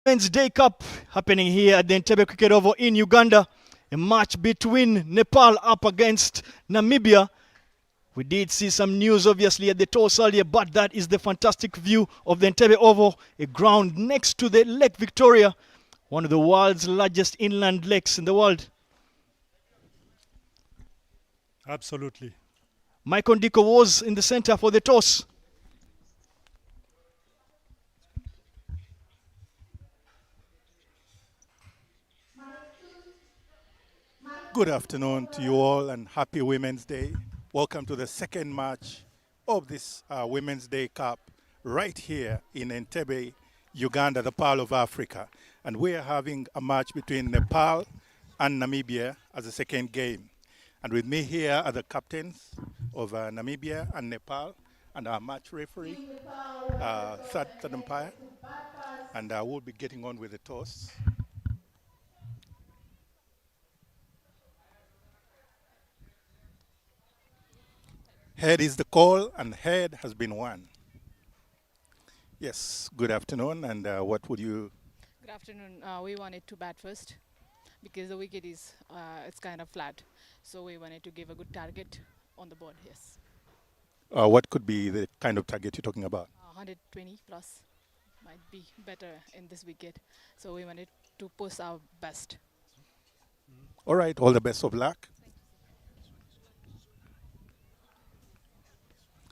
Day Cup happening here at the Entebbe Cricket Oval in Uganda. A match between Nepal up against Namibia. We did see some news obviously at the toss earlier, but that is the fantastic view of the Entebbe Oval, a ground next to the Lake Victoria, one of the world's largest inland lakes in the world. Absolutely. Michael Ndiko was in the center for the toss. Good afternoon to you all and happy Women's Day. Welcome to the second match of this Women's Day Cup right here in Entebbe, Uganda, the Pearl of Africa. And we are having a match between Nepal and Namibia as a second game. And with me here are the captains of Namibia and Nepal and our match referee, Third Umpire. And we'll be getting on with the toss. Head is the call, and head has been won. Yes, good afternoon, and what would you... Good afternoon. We wanted to bat first because the wicket is it's kind of flat. So we wanted to give a good target on the board, yes. what could be the kind of target you're talking about? 120 plus might be better in this wicket. So we wanted to push our best. All right, all the best of luck.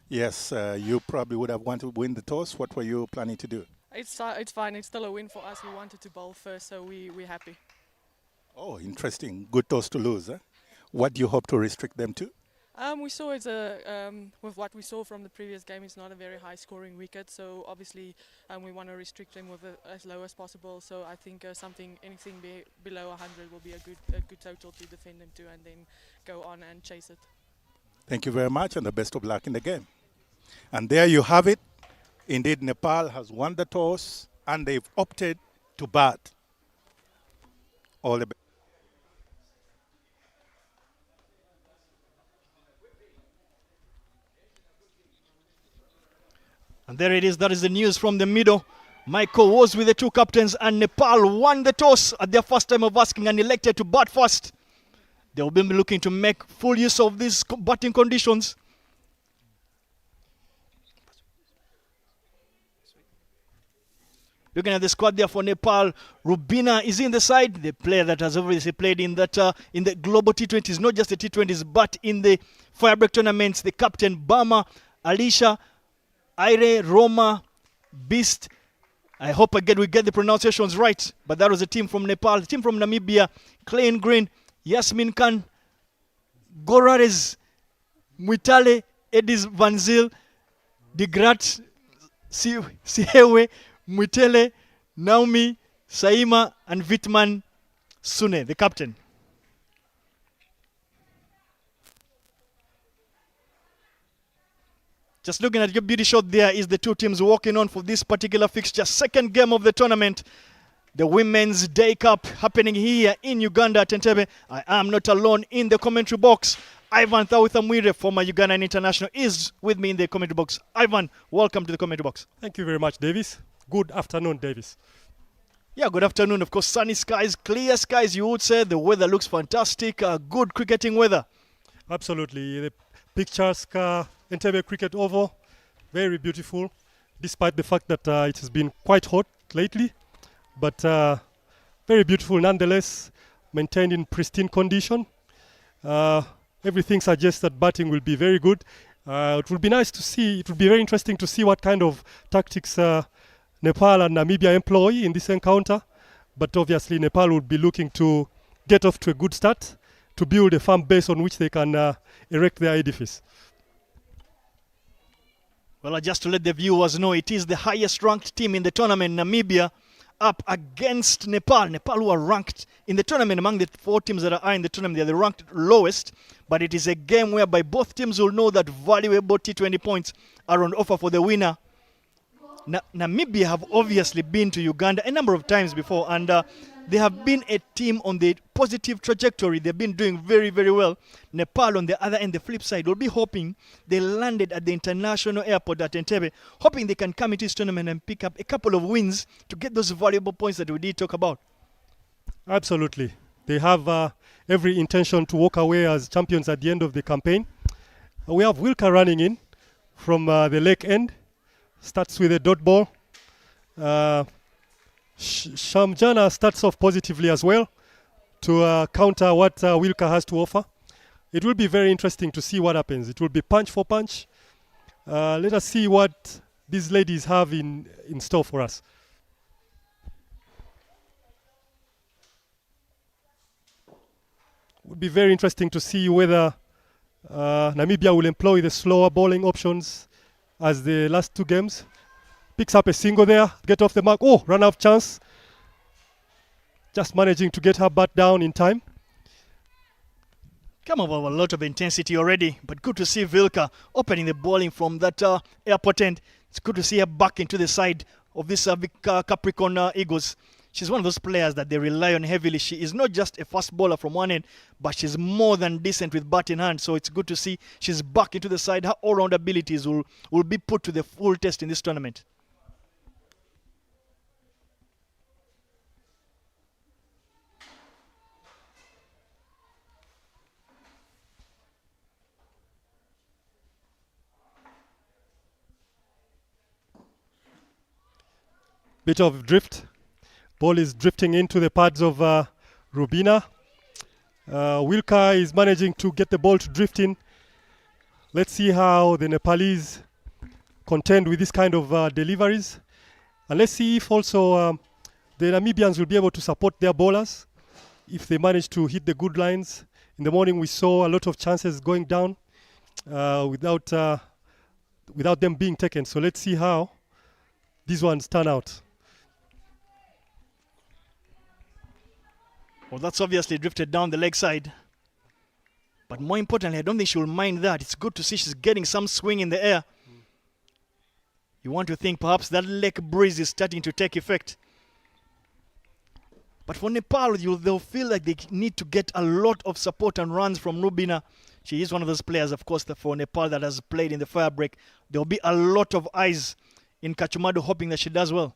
Yes, you probably would have wanted to win the toss. What were you planning to do? It's fine. It's still a win for us. We wanted to bowl first, so we're happy. Oh, interesting. Good toss to lose. Huh? What do you hope to restrict them to? We saw with what we saw from the previous game, it's not a very high scoring wicket. So obviously we want to restrict them with as low as possible. So I think anything below 100 will be a good total to defend them to, and then go on and chase it. Thank you very much, and the best of luck in the game. And there you have it. Indeed, Nepal has won the toss, and they've opted to bat. All the best. And there it is. That is the news from the middle. Michael was with the two captains, and Nepal won the toss at their first time of asking and elected to bat first. They will be looking to make full use of these batting conditions. Looking at the squad there for Nepal, Rubina is in the side, the player that has obviously played in that in the global T20s, not just the T20s, but in the Firebreak tournaments. The captain, Bama, Alicia, Aire, Roma, Beast. I hope we get the pronunciations right, but that was a team from Nepal. The team from Namibia, Clay in green, Yasmin Khan, Gorares, Muitale, Edis Vanzil, De Grat, Sihewe, Muitele, Naomi, Saima, and Vitman Sune, the captain. Just looking at your beauty shot, there is the two teams walking on for this particular fixture. Second game of the tournament. The Women's Day Cup happening here in Uganda at Entebbe. I am not alone in the commentary box. Ivan Thawithamwire, former Ugandan international, is with me in the commentary box. Ivan, welcome to the commentary box. Thank you very much, Davis. Good afternoon, Davis. Yeah, good afternoon. Of course, sunny skies, clear skies, you would say. The weather looks fantastic. Good cricketing weather. Absolutely. The pictures, Entebbe Cricket Oval, very beautiful, despite the fact that it has been quite hot lately. But very beautiful nonetheless, maintained in pristine condition. Everything suggests that batting will be very good. It will be nice to see, it will be very interesting to see what kind of tactics Nepal and Namibia employ in this encounter. But obviously Nepal will be looking to get off to a good start, to build a firm base on which they can erect their edifice. Well, just to let the viewers know, it is the highest ranked team in the tournament, Namibia, up against Nepal. Nepal, who are ranked in the tournament among the four teams that are in the tournament, they are the ranked lowest. But it is a game whereby both teams will know that valuable T20 points are on offer for the winner. Namibia have obviously been to Uganda a number of times before, and they have been a team on the positive trajectory. They've been doing very, very well. Nepal, on the other end, the flip side, will be hoping they landed at the international airport at Entebbe, hoping they can come into this tournament and pick up a couple of wins to get those valuable points that we did talk about. Absolutely. They have every intention to walk away as champions at the end of the campaign. We have Wilka running in from the lake end. Starts with a dot ball. Shamjana starts off positively as well to counter what Wilka has to offer. It will be very interesting to see what happens. It will be punch for punch. Let us see what these ladies have in store for us. It would be very interesting to see whether Namibia will employ the slower bowling options as the last two games. Picks up a single there, get off the mark. Oh, run out of chance. Just managing to get her bat down in time. Come on, a lot of intensity already, but good to see Vilka opening the bowling from that airport end. It's good to see her back into the side of this Capricorn Eagles. She's one of those players that they rely on heavily. She is not just a fast bowler from one end, but she's more than decent with bat in hand. So it's good to see she's back into the side. Her all-round abilities will be put to the full test in this tournament. Bit of drift. Ball is drifting into the pads of Rubina. Wilka is managing to get the ball to drift in. Let's see how the Nepalese contend with this kind of deliveries. And let's see if also the Namibians will be able to support their bowlers if they manage to hit the good lines. In the morning we saw a lot of chances going down without them being taken. So let's see how these ones turn out. Well, that's obviously drifted down the leg side. But more importantly, I don't think she will mind that. It's good to see she's getting some swing in the air. You want to think perhaps that leg breeze is starting to take effect. But for Nepal, they'll feel like they need to get a lot of support and runs from Rubina. She is one of those players, of course, for Nepal that has played in the fire break. There'll be a lot of eyes in Kachumadu hoping that she does well.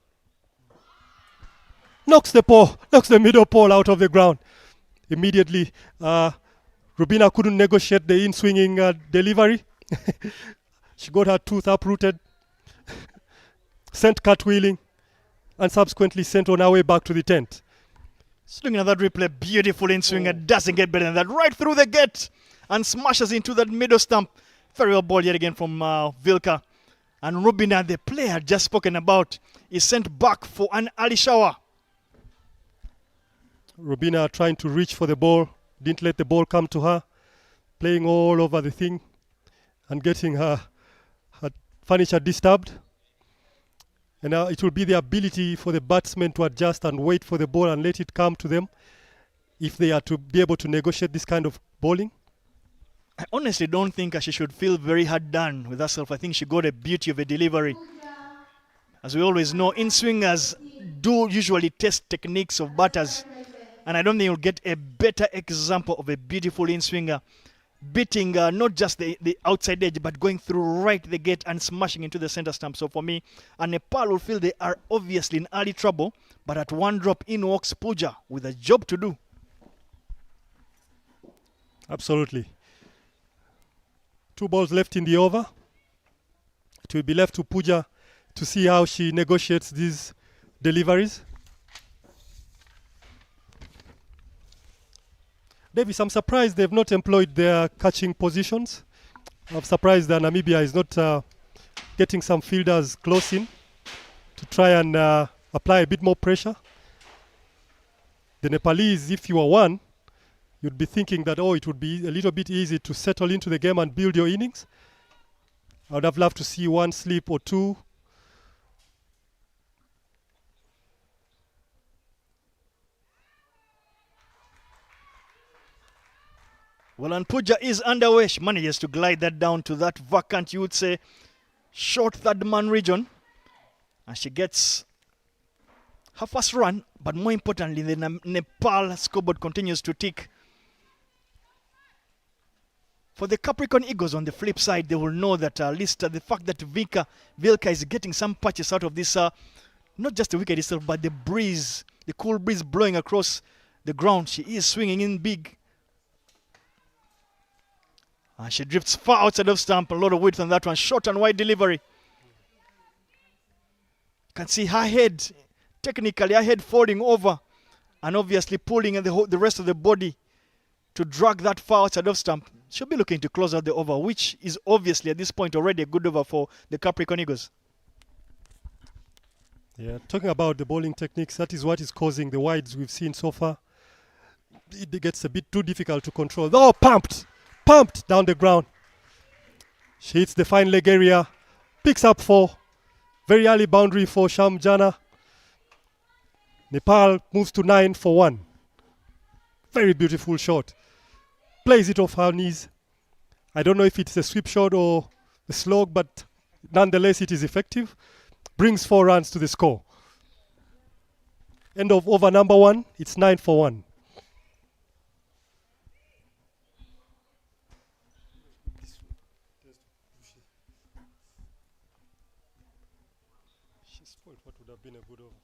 Knocks the middle pole out of the ground. Immediately, Rubina couldn't negotiate the in-swinging delivery. She got her tooth uprooted, sent cartwheeling, and subsequently sent on her way back to the tent. Just looking at that replay, beautiful in-swinger, doesn't get better than that. Right through the gate and smashes into that middle stump. Very well ball yet again from Vilka. And Rubina, the player just spoken about, is sent back for an early shower. Rubina trying to reach for the ball, didn't let the ball come to her, playing all over the thing and getting her furniture disturbed. And now it will be the ability for the batsmen to adjust and wait for the ball and let it come to them if they are to be able to negotiate this kind of bowling. I honestly don't think she should feel very hard done with herself. I think she got a beauty of a delivery. As we always know, in-swingers do usually test techniques of batters. And I don't think you'll get a better example of a beautiful in-swinger beating not just the outside edge, but going through right the gate and smashing into the center stump. So for me, Nepal will feel they are obviously in early trouble, but at one drop in walks Pooja with a job to do. Absolutely. 2 balls left in the over. It will be left to Pooja to see how she negotiates these deliveries. Davis, I'm surprised they've not employed their catching positions. I'm surprised that Namibia is not getting some fielders close in to try and apply a bit more pressure. The Nepalese, if you are one, you'd be thinking that, it would be a little bit easy to settle into the game and build your innings. I would have loved to see 1 slip or 2. Well, and Pooja is underway. She manages to glide that down to that vacant, you would say, short third man region. And she gets her first run, but more importantly, the Nepal scoreboard continues to tick. For the Capricorn Eagles on the flip side, they will know that at least the fact that Vilka is getting some patches out of this, not just the wicket itself, but the breeze, the cool breeze blowing across the ground. She is swinging in big. She drifts far outside of stump, a lot of width on that one. Short and wide delivery. You can see her head, technically her head folding over and obviously pulling the rest of the body to drag that far outside of stump. She'll be looking to close out the over, which is obviously at this point already a good over for the Capricorn Eagles. Yeah, talking about the bowling techniques, that is what is causing the wides we've seen so far. It gets a bit too difficult to control. Oh, pumped down the ground. She hits the fine leg area, picks up 4. Very early boundary for Shamjana. Nepal moves to 9 for 1. Very beautiful shot. Plays it off her knees. I don't know if it's a sweep shot or a slog, but nonetheless it is effective. Brings 4 runs to the score. End of over number 1. It's 9 for 1. She spoiled what would have been a good over.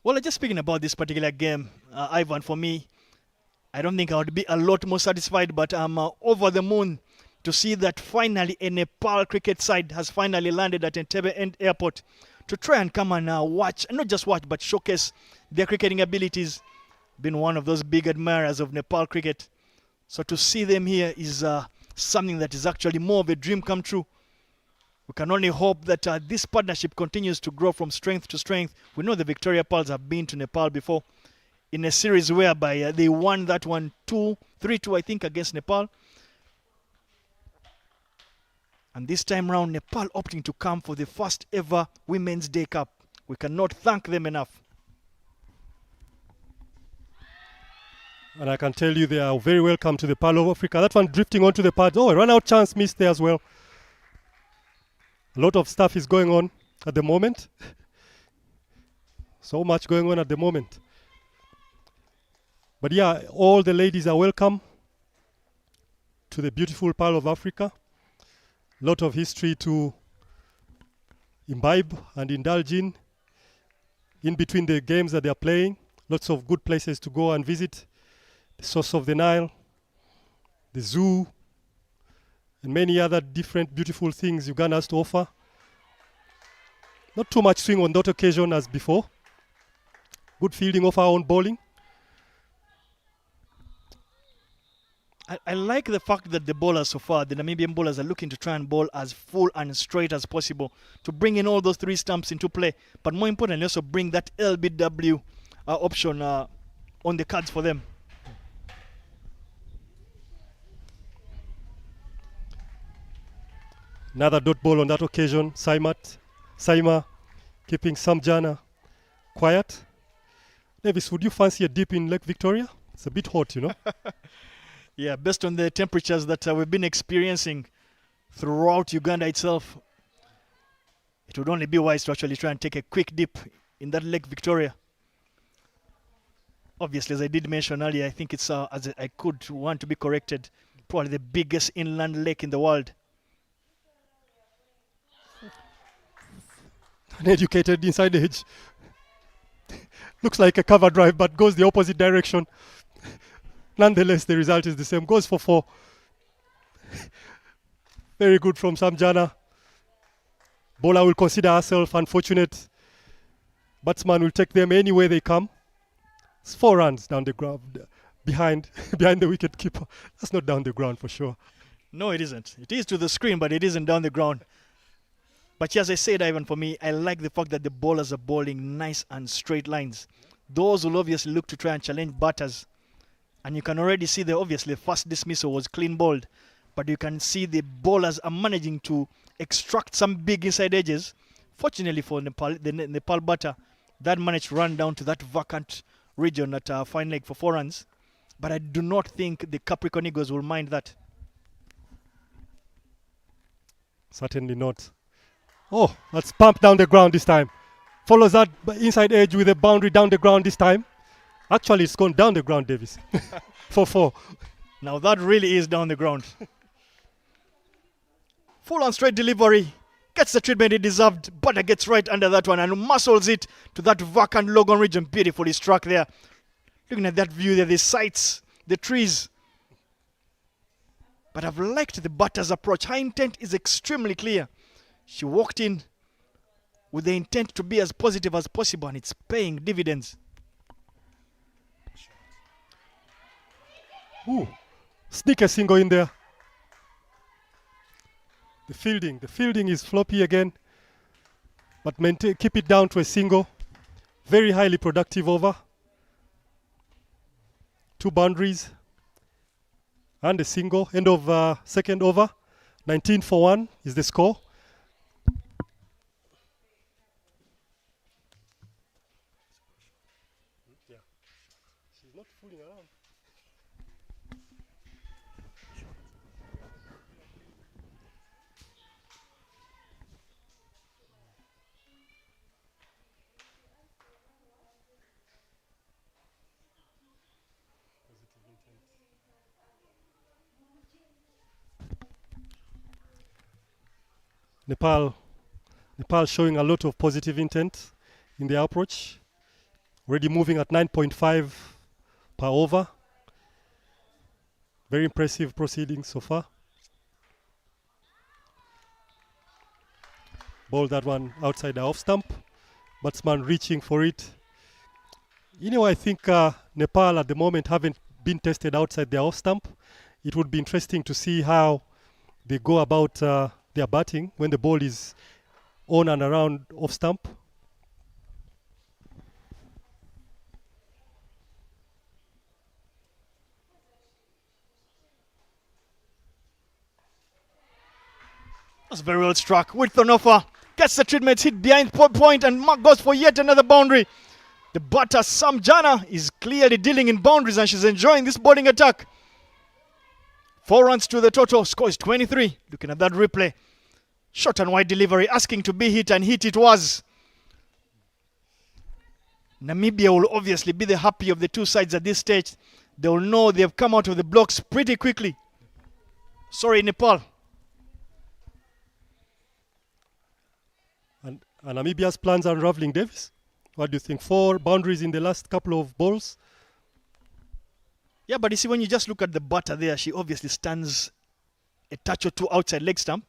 Well, just speaking about this particular game, Ivan, for me, I don't think I would be a lot more satisfied, but I'm over the moon to see that finally a Nepal cricket side has finally landed at Entebbe Airport to try and come and watch, and not just watch, but showcase their cricketing abilities. Been one of those big admirers of Nepal cricket. So to see them here is something that is actually more of a dream come true. We can only hope that this partnership continues to grow from strength to strength. We know the Victoria Pearls have been to Nepal before in a series whereby they won that one 3-2, I think, against Nepal. And this time round, Nepal opting to come for the first ever Women's Day Cup. We cannot thank them enough. And I can tell you they are very welcome to the Pearl of Africa. That one drifting onto the pad. Oh, a run out chance missed there as well. A lot of stuff is going on at the moment. So much going on at the moment. But yeah, all the ladies are welcome to the beautiful Pearl of Africa. A lot of history to imbibe and indulge in between the games that they are playing. Lots of good places to go and visit. The source of the Nile, the zoo, and many other different beautiful things Uganda has to offer. Not too much swing on that occasion as before. Good fielding of our own bowling. I like the fact that the bowlers so far, the Namibian bowlers, are looking to try and bowl as full and straight as possible to bring in all those 3 stumps into play. But more importantly, also bring that LBW option on the cards for them. Another dot ball on that occasion. Saima keeping Samjana quiet. Davis, would you fancy a dip in Lake Victoria? It's a bit hot, you know. Yeah, based on the temperatures that we've been experiencing throughout Uganda itself, it would only be wise to actually try and take a quick dip in that Lake Victoria. Obviously, as I did mention earlier, I think it's, as I could want to be corrected, probably the biggest inland lake in the world. Uneducated inside edge. Looks like a cover drive, but goes the opposite direction. Nonetheless, the result is the same. Goes for 4. Very good from Samjana. Bowler will consider herself unfortunate. Batsman will take them anywhere they come. It's 4 runs down the ground, behind the wicket keeper. That's not down the ground for sure. No, it isn't. It is to the screen, but it isn't down the ground. But as I said, Ivan, for me, I like the fact that the bowlers are bowling nice and straight lines. Those will obviously look to try and challenge batters. And you can already see the first dismissal was clean bowled. But you can see the bowlers are managing to extract some big inside edges. Fortunately for Nepal, the Nepal batter, that managed to run down to that vacant region at fine leg for 4 runs. but I do not think the Capricorn Eagles will mind that. Certainly not. Oh, that's pumped down the ground this time. Follows that inside edge with a boundary down the ground this time. Actually, it's gone down the ground, Davis. 4-4. Now that really is down the ground. Full on straight delivery. Gets the treatment he deserved. Butter gets right under that one and muscles it to that vacant Logan region. Beautifully struck there. Looking at that view there, the sights, the trees. But I've liked the Butter's approach. Her intent is extremely clear. She walked in with the intent to be as positive as possible, and it's paying dividends. Ooh, sneak a single in there. The fielding is floppy again, but keep it down to a single. Very highly productive over. 2 boundaries and a single. End of second over. 19-1 is the score. Yeah, she's not fooling around. Nepal showing a lot of positive intent in their approach. Already moving at 9.5 per over. Very impressive proceedings so far. Ball that one outside the off stump. Batsman reaching for it. You know, I think Nepal at the moment haven't been tested outside their off stump. It would be interesting to see how they go about their batting when the ball is on and around off stump. That's very well struck. With an offer. Gets the treatment, hit behind point, and Mark goes for yet another boundary. The Butter Samjana is clearly dealing in boundaries, and she's enjoying this bowling attack. 4 runs to the total. Score is 23. Looking at that replay. Short and wide delivery, asking to be hit, and hit it was. Namibia will obviously be the happy of the two sides at this stage. They will know they've come out of the blocks pretty quickly. Sorry, Nepal. And Namibia's plans are unraveling, Davis. What do you think? 4 boundaries in the last couple of balls? Yeah, but you see, when you just look at the Butter there, she obviously stands a touch or two outside leg stump.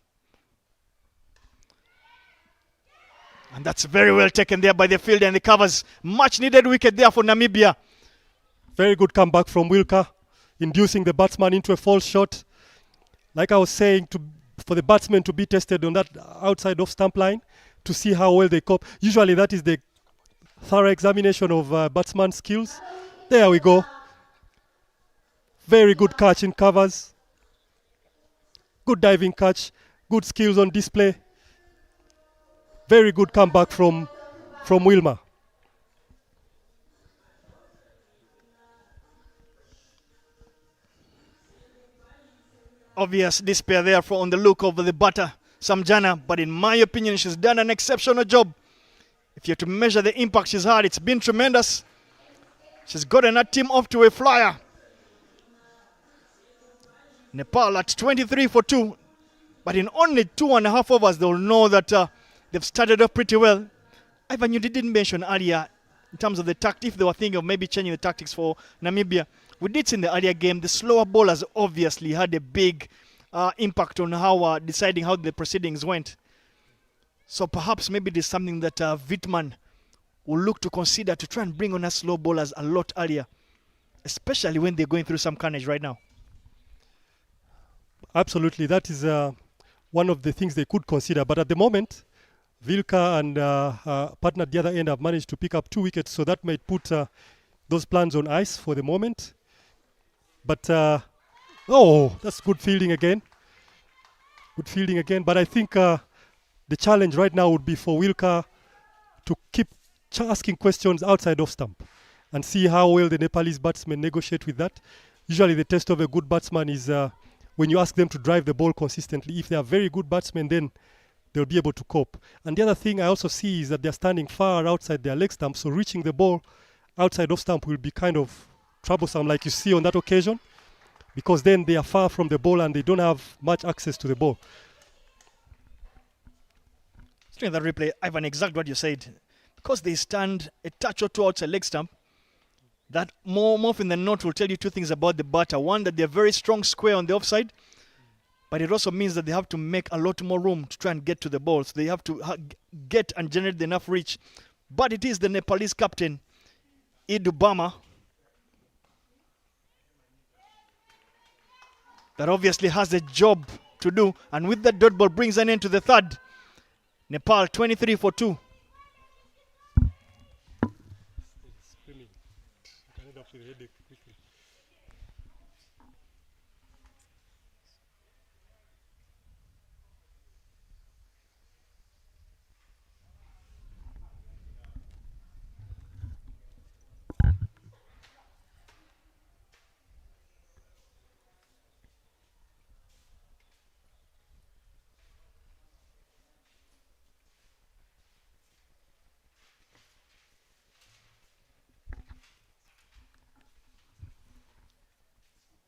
And that's very well taken there by the fielder and the covers. Much needed wicket there for Namibia. Very good comeback from Wilka, inducing the batsman into a false shot. Like I was saying, for the batsmen to be tested on that outside off stump line to see how well they cope. Usually that is the thorough examination of batsman skills. There we go. Very good catch in covers. Good diving catch. Good skills on display. Very good comeback from Wilma. Obvious despair there on the look of the Butter Samjana, but in my opinion, she's done an exceptional job. If you're to measure the impact she's had, it's been tremendous. She's gotten her team off to a flyer. Nepal at 23 for 2, but in only 2.5 overs, they'll know that they've started off pretty well. Ivan, you didn't mention earlier in terms of the tactic, if they were thinking of maybe changing the tactics for Namibia. We did see in the earlier game, the slower bowlers obviously had a big impact on how deciding how the proceedings went. So perhaps maybe there's something that Wittmann will look to consider to try and bring on us slow bowlers a lot earlier, especially when they're going through some carnage right now. Absolutely, that is one of the things they could consider. But at the moment, Vilka and partner at the other end have managed to pick up 2 wickets, so that might put those plans on ice for the moment. But oh, that's good fielding again. Good fielding again. But I think the challenge right now would be for Wilka to keep asking questions outside off stump. and see how well the Nepalese batsmen negotiate with that. Usually the test of a good batsman is when you ask them to drive the ball consistently. If they are very good batsmen, then they'll be able to cope. And the other thing I also see is that they're standing far outside their leg stump, so reaching the ball outside off stump will be kind of troublesome, like you see on that occasion, because then they are far from the ball and they don't have much access to the ball. During that replay, Ivan, exactly what you said. Because they stand a touch or two outside leg stump, that more often than not will tell you two things about the batter. One, that they're very strong square on the offside, but it also means that they have to make a lot more room to try and get to the ball. So they have to get and generate enough reach. But it is the Nepalese captain, Idu Bama, that obviously has a job to do. And with that dot ball brings an end to the third. Nepal 23 for 2.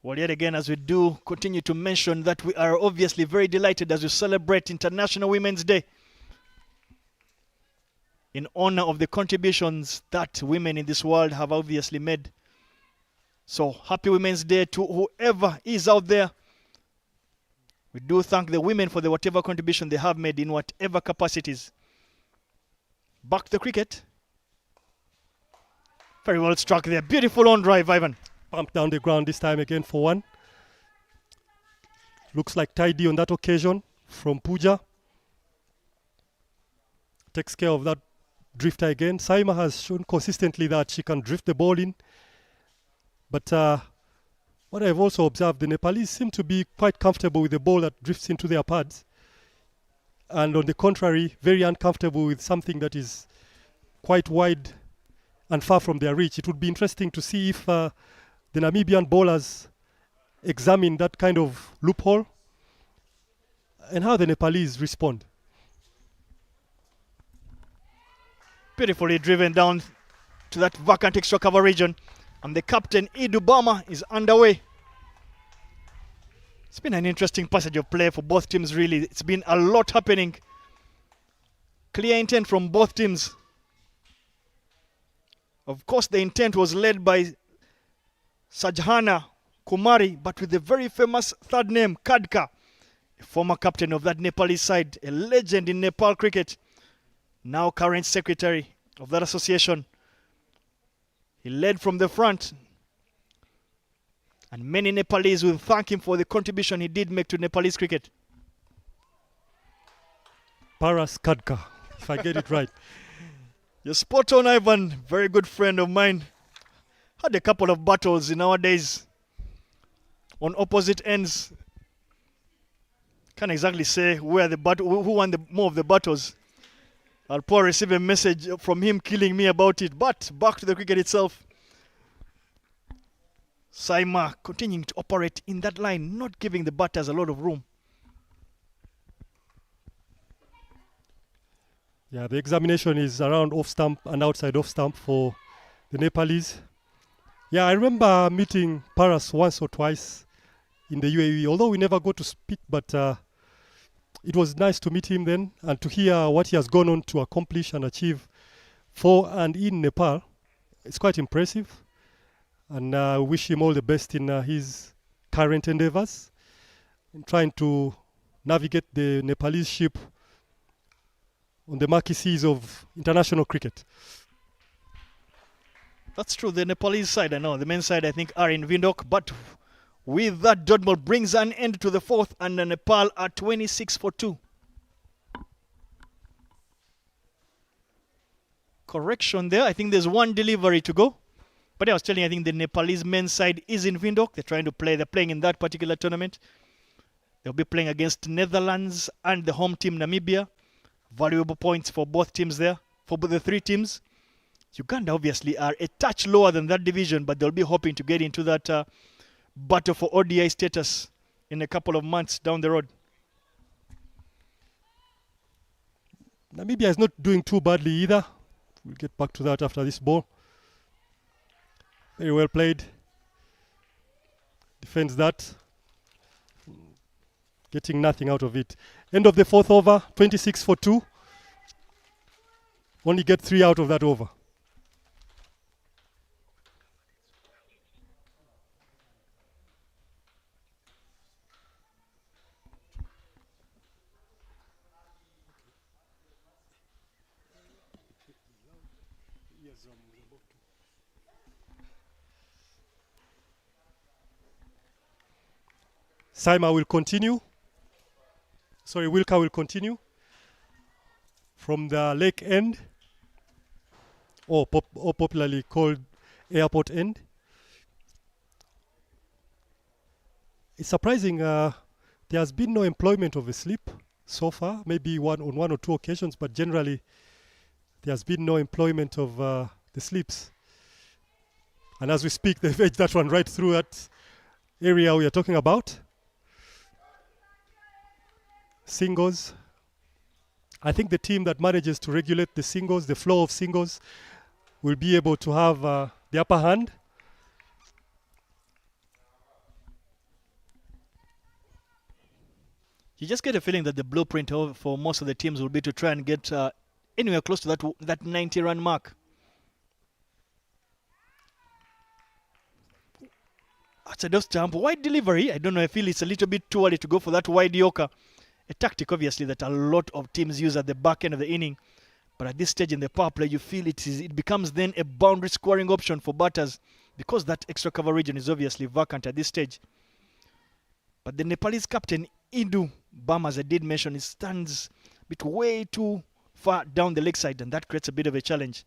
Well, yet again, as we do continue to mention that we are obviously very delighted as we celebrate International Women's Day in honor of the contributions that women in this world have obviously made. So happy Women's Day to whoever is out there. We do thank the women for the whatever contribution they have made in whatever capacities. Back to the cricket. Very well struck there. Beautiful on drive, Ivan. Pumped down the ground this time again for one. Looks like tidy on that occasion from Pooja. Takes care of that drifter again. Saima has shown consistently that she can drift the ball in. But what I've also observed, the Nepalese seem to be quite comfortable with the ball that drifts into their pads. And on the contrary, very uncomfortable with something that is quite wide and far from their reach. It would be interesting to see if the Namibian bowlers examine that kind of loophole and how the Nepalese respond. Beautifully driven down to that vacant extra cover region. And the captain, Idu Bama, is underway. It's been an interesting passage of play for both teams, really. It's been a lot happening. Clear intent from both teams. Of course, the intent was led by Sajhana Kumari, but with the very famous third name, Kadka, a former captain of that Nepalese side, a legend in Nepal cricket, now current secretary of that association. He led from the front, and many Nepalese will thank him for the contribution he did make to Nepalese cricket. Paras Kadka, if I get it right. You're spot on, Ivan. Very good friend of mine. Had a couple of battles in our days on opposite ends. Can't exactly say where the who won more of the battles. I'll probably receive a message from him killing me about it. But back to the cricket itself. Saima continuing to operate in that line, not giving the batters a lot of room. Yeah, the examination is around off stump and outside off stump for the Nepalese. Yeah, I remember meeting Paras once or twice in the UAE, although we never got to speak, but it was nice to meet him then and to hear what he has gone on to accomplish and achieve for and in Nepal. It's quite impressive, and I wish him all the best in his current endeavors in trying to navigate the Nepalese ship on the murky seas of international cricket. That's true. The Nepalese side, I know. The men's side, I think, are in Windhoek. But with that, dot ball brings an end to the fourth, and Nepal are 26 for 2. Correction there. I think there's one delivery to go. But I was telling you, I think the Nepalese men's side is in Windhoek. They're playing in that particular tournament. They'll be playing against Netherlands and the home team Namibia. Valuable points for both teams there, for the three teams. Uganda obviously are a touch lower than that division, but they'll be hoping to get into that battle for ODI status in a couple of months down the road. Namibia is not doing too badly either. We'll get back to that after this ball. Very well played. Defends that. Getting nothing out of it. End of the fourth over, 26 for 2. Only get 3 out of that over. Wilka will continue from the lake end, or popularly called airport end. It's surprising there has been no employment of a slip so far, maybe on one or two occasions, but generally there has been no employment of the slips. And as we speak, they've edged that one right through that area we are talking about. Singles. I think the team that manages to regulate the singles, the flow of singles, will be able to have the upper hand. You just get a feeling that the blueprint for most of the teams will be to try and get anywhere close to that 90-run mark. Outside of stump, wide delivery. I don't know, I feel it's a little bit too early to go for that wide yorker. A tactic, obviously, that a lot of teams use at the back end of the inning. But at this stage in the power play, you feel it becomes then a boundary scoring option for batters because that extra cover region is obviously vacant at this stage. But the Nepalese captain, Indu Bam, as I did mention, it stands a bit way too far down the leg side, and that creates a bit of a challenge.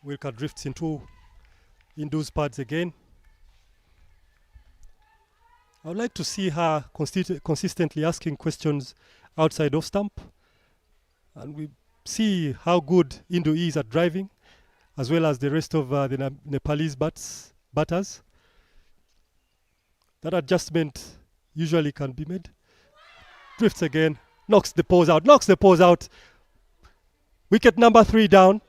Wilka drifts into Indu's pads again. I would like to see her consistently asking questions outside off stump. And we see how good Indu is at driving, as well as the rest of the Nepalese batters. That adjustment usually can be made. Drifts again, knocks the pose out. Wicket number 3 down.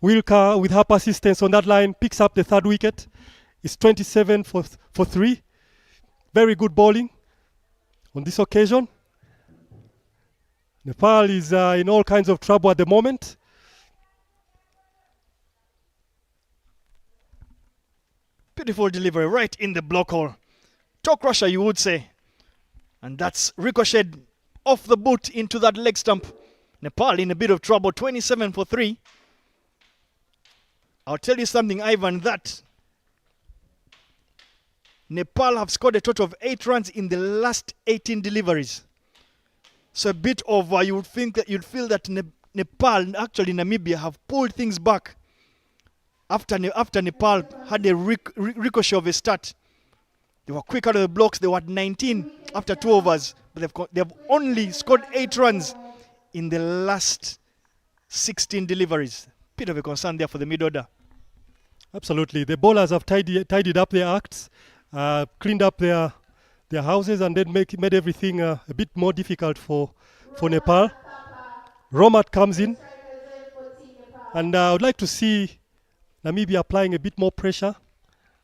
Wilka, with her persistence on that line, picks up the 3rd wicket. It's 27 for 3. Very good bowling on this occasion. Nepal is in all kinds of trouble at the moment. Beautiful delivery right in the block hole. Toe crusher, you would say. And that's ricocheted off the boot into that leg stump. Nepal in a bit of trouble, 27 for 3. I'll tell you something, Ivan, that Nepal have scored a total of 8 runs in the last 18 deliveries. So a bit of, you would think that you'd feel that Nepal, actually Namibia, have pulled things back after Nepal had a ricochet of a start. They were quick out of the blocks. They were at 19 after 2 overs, but they've only scored 8 runs in the last 16 deliveries. Bit of a concern there for the mid-order. Absolutely. The bowlers have tidied up their acts, cleaned up their houses, and then made everything a bit more difficult for Nepal. Romat comes in, and I would like to see Namibia applying a bit more pressure.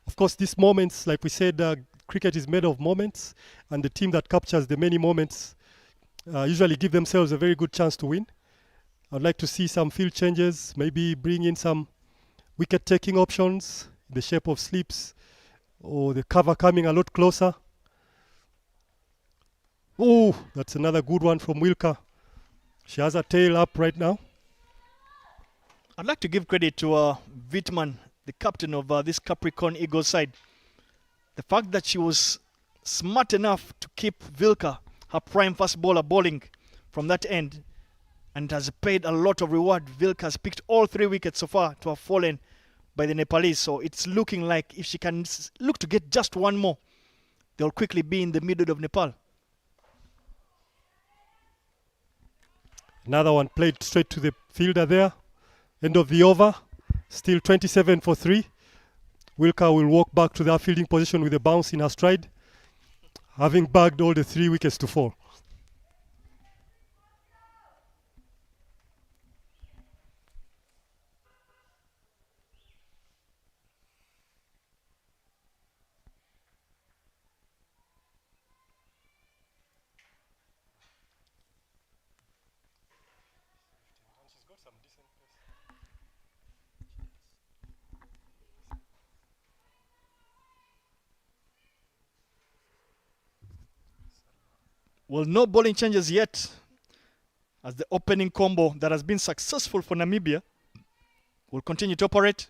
Of course, these moments, like we said, cricket is made of moments, and the team that captures the many moments usually give themselves a very good chance to win. I'd like to see some field changes, maybe bring in some wicket-taking options in the shape of slips, or the cover coming a lot closer. Oh, that's another good one from Wilka. She has her tail up right now. I'd like to give credit to Wittmann, the captain of this Capricorn Eagles side. The fact that she was smart enough to keep Wilka, her prime fast bowler, bowling from that end, and has paid a lot of reward. Wilka has picked all 3 wickets so far to have fallen by the Nepalese. So it's looking like if she can look to get just one more, they'll quickly be in the middle of Nepal. Another one played straight to the fielder there. End of the over. Still 27 for 3. Wilka will walk back to their fielding position with a bounce in her stride, having bagged all the 3 wickets to fall. Well, no bowling changes yet, as the opening combo that has been successful for Namibia will continue to operate.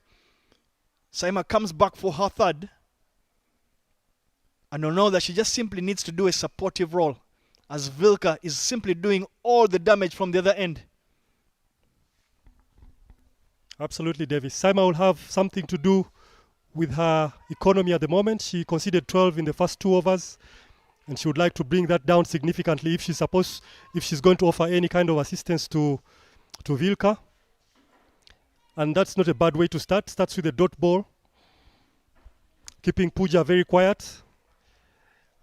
Saima comes back for her third, and will know that she just simply needs to do a supportive role, as Vilka is simply doing all the damage from the other end. Absolutely, Davis. Saima will have something to do with her economy at the moment. She conceded 12 in the first 2 overs, and she would like to bring that down significantly if she's going to offer any kind of assistance to Vilka. And that's not a bad way to start. Starts with a dot ball, keeping Pooja very quiet.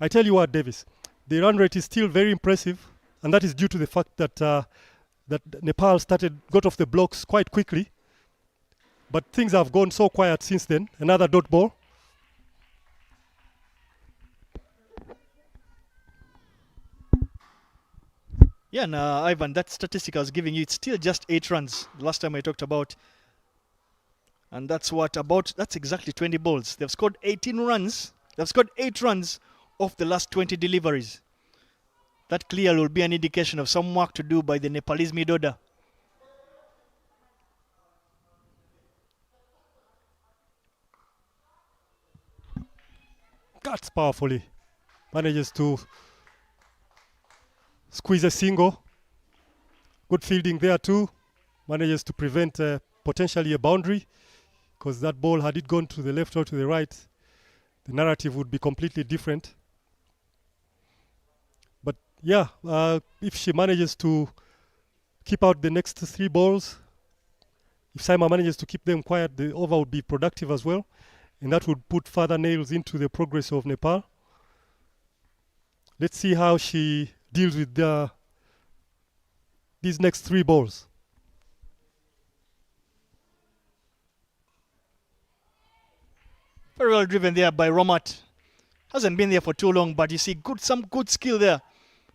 I tell you what, Davis, the run rate is still very impressive, and that is due to the fact that that Nepal got off the blocks quite quickly. But things have gone so quiet since then. Another dot ball. Yeah, and Ivan, that statistic I was giving you, it's still just 8 runs. The last time I talked about. And that's exactly 20 balls. They've scored 18 runs. They've scored 8 runs off the last 20 deliveries. That clearly will be an indication of some work to do by the Nepalese mid-order. Cuts powerfully. Manages to squeeze a single. Good fielding there too. Manages to prevent potentially a boundary, because that ball, had it gone to the left or to the right, the narrative would be completely different. But yeah, if she manages to keep out the next 3 balls, if Saima manages to keep them quiet, the over would be productive as well, and that would put further nails into the progress of Nepal. Let's see how she deals with these next 3 balls. Very well driven there by Romat. Hasn't been there for too long, but you see some good skill there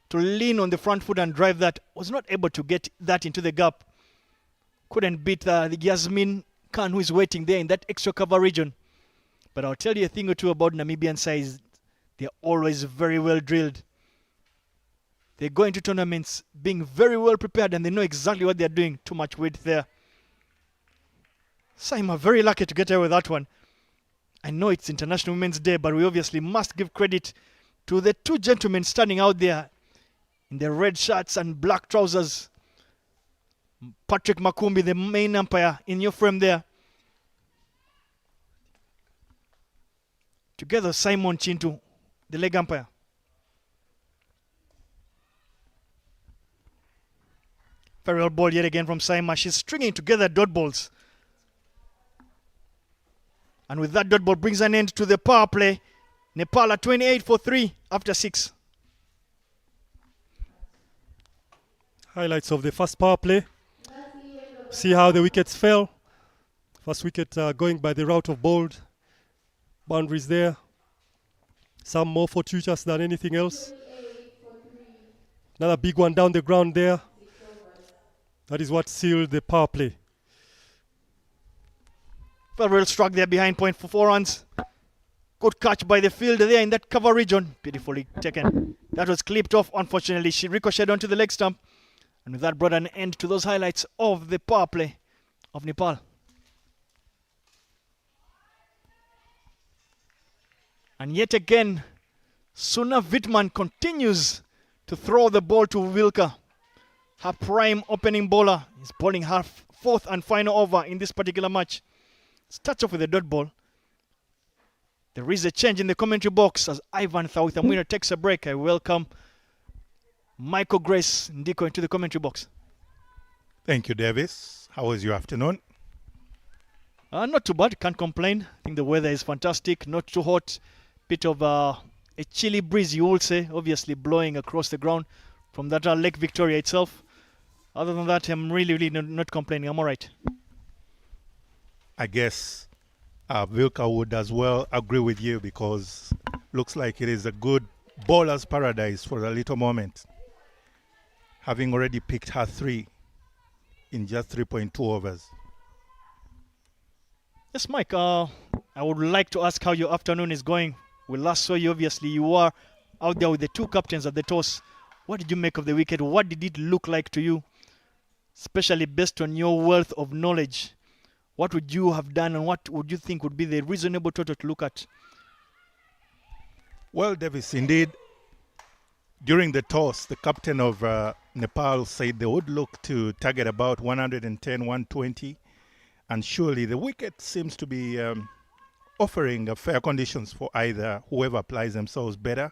to lean on the front foot and drive that. Was not able to get that into the gap. Couldn't beat the Yasmin Khan, who is waiting there in that extra cover region. But I'll tell you a thing or two about Namibian size. They're always very well drilled. They go into tournaments being very well prepared, and they know exactly what they're doing. Too much weight there. Saima very lucky to get away with that one. I know it's International Women's Day, but we obviously must give credit to the 2 gentlemen standing out there in the red shirts and black trousers. Patrick Makumbi, the main umpire, in your frame there. Together, Simon Chintu, the leg umpire. Very well ball yet again from Saima. She's stringing together dot balls. And with that dot ball brings an end to the power play. Nepal are 28 for 3 after 6. Highlights of the first power play. See how the wickets fell. First wicket going by the route of bowled. Boundaries there. Some more fortuitous than anything else. Another big one down the ground there. That is what sealed the power play. Very well struck there behind point for 4 runs. Good catch by the fielder there in that cover region. Beautifully taken. That was clipped off. Unfortunately, she ricocheted onto the leg stump. And with that brought an end to those highlights of the power play of Nepal. And yet again, Suna Wittmann continues to throw the ball to Wilka. Her prime opening bowler is bowling her 4th and final over in this particular match. Starts off with a dot ball. There is a change in the commentary box as Ivan Thawithamwina takes a break. I welcome Michael Grace Ndiko into the commentary box. Thank you, Davis. How was your afternoon? Not too bad, can't complain. I think the weather is fantastic, not too hot. Bit of a chilly breeze, you would say, obviously blowing across the ground from that Lake Victoria itself. Other than that, I'm really not complaining. I'm all right. I guess Vilka would as well agree with you because looks like it is a good bowler's paradise for a little moment. Having already picked her 3 in just 3.2 overs. Yes, Mike, I would like to ask how your afternoon is going. We last saw you, obviously. You were out there with the 2 captains at the toss. What did you make of the wicket? What did it look like to you? Especially based on your wealth of knowledge. What would you have done and what would you think would be the reasonable total to look at? Well, Davis, indeed, during the toss, the captain of Nepal said they would look to target about 110, 120. And surely the wicket seems to be offering fair conditions for either whoever applies themselves better.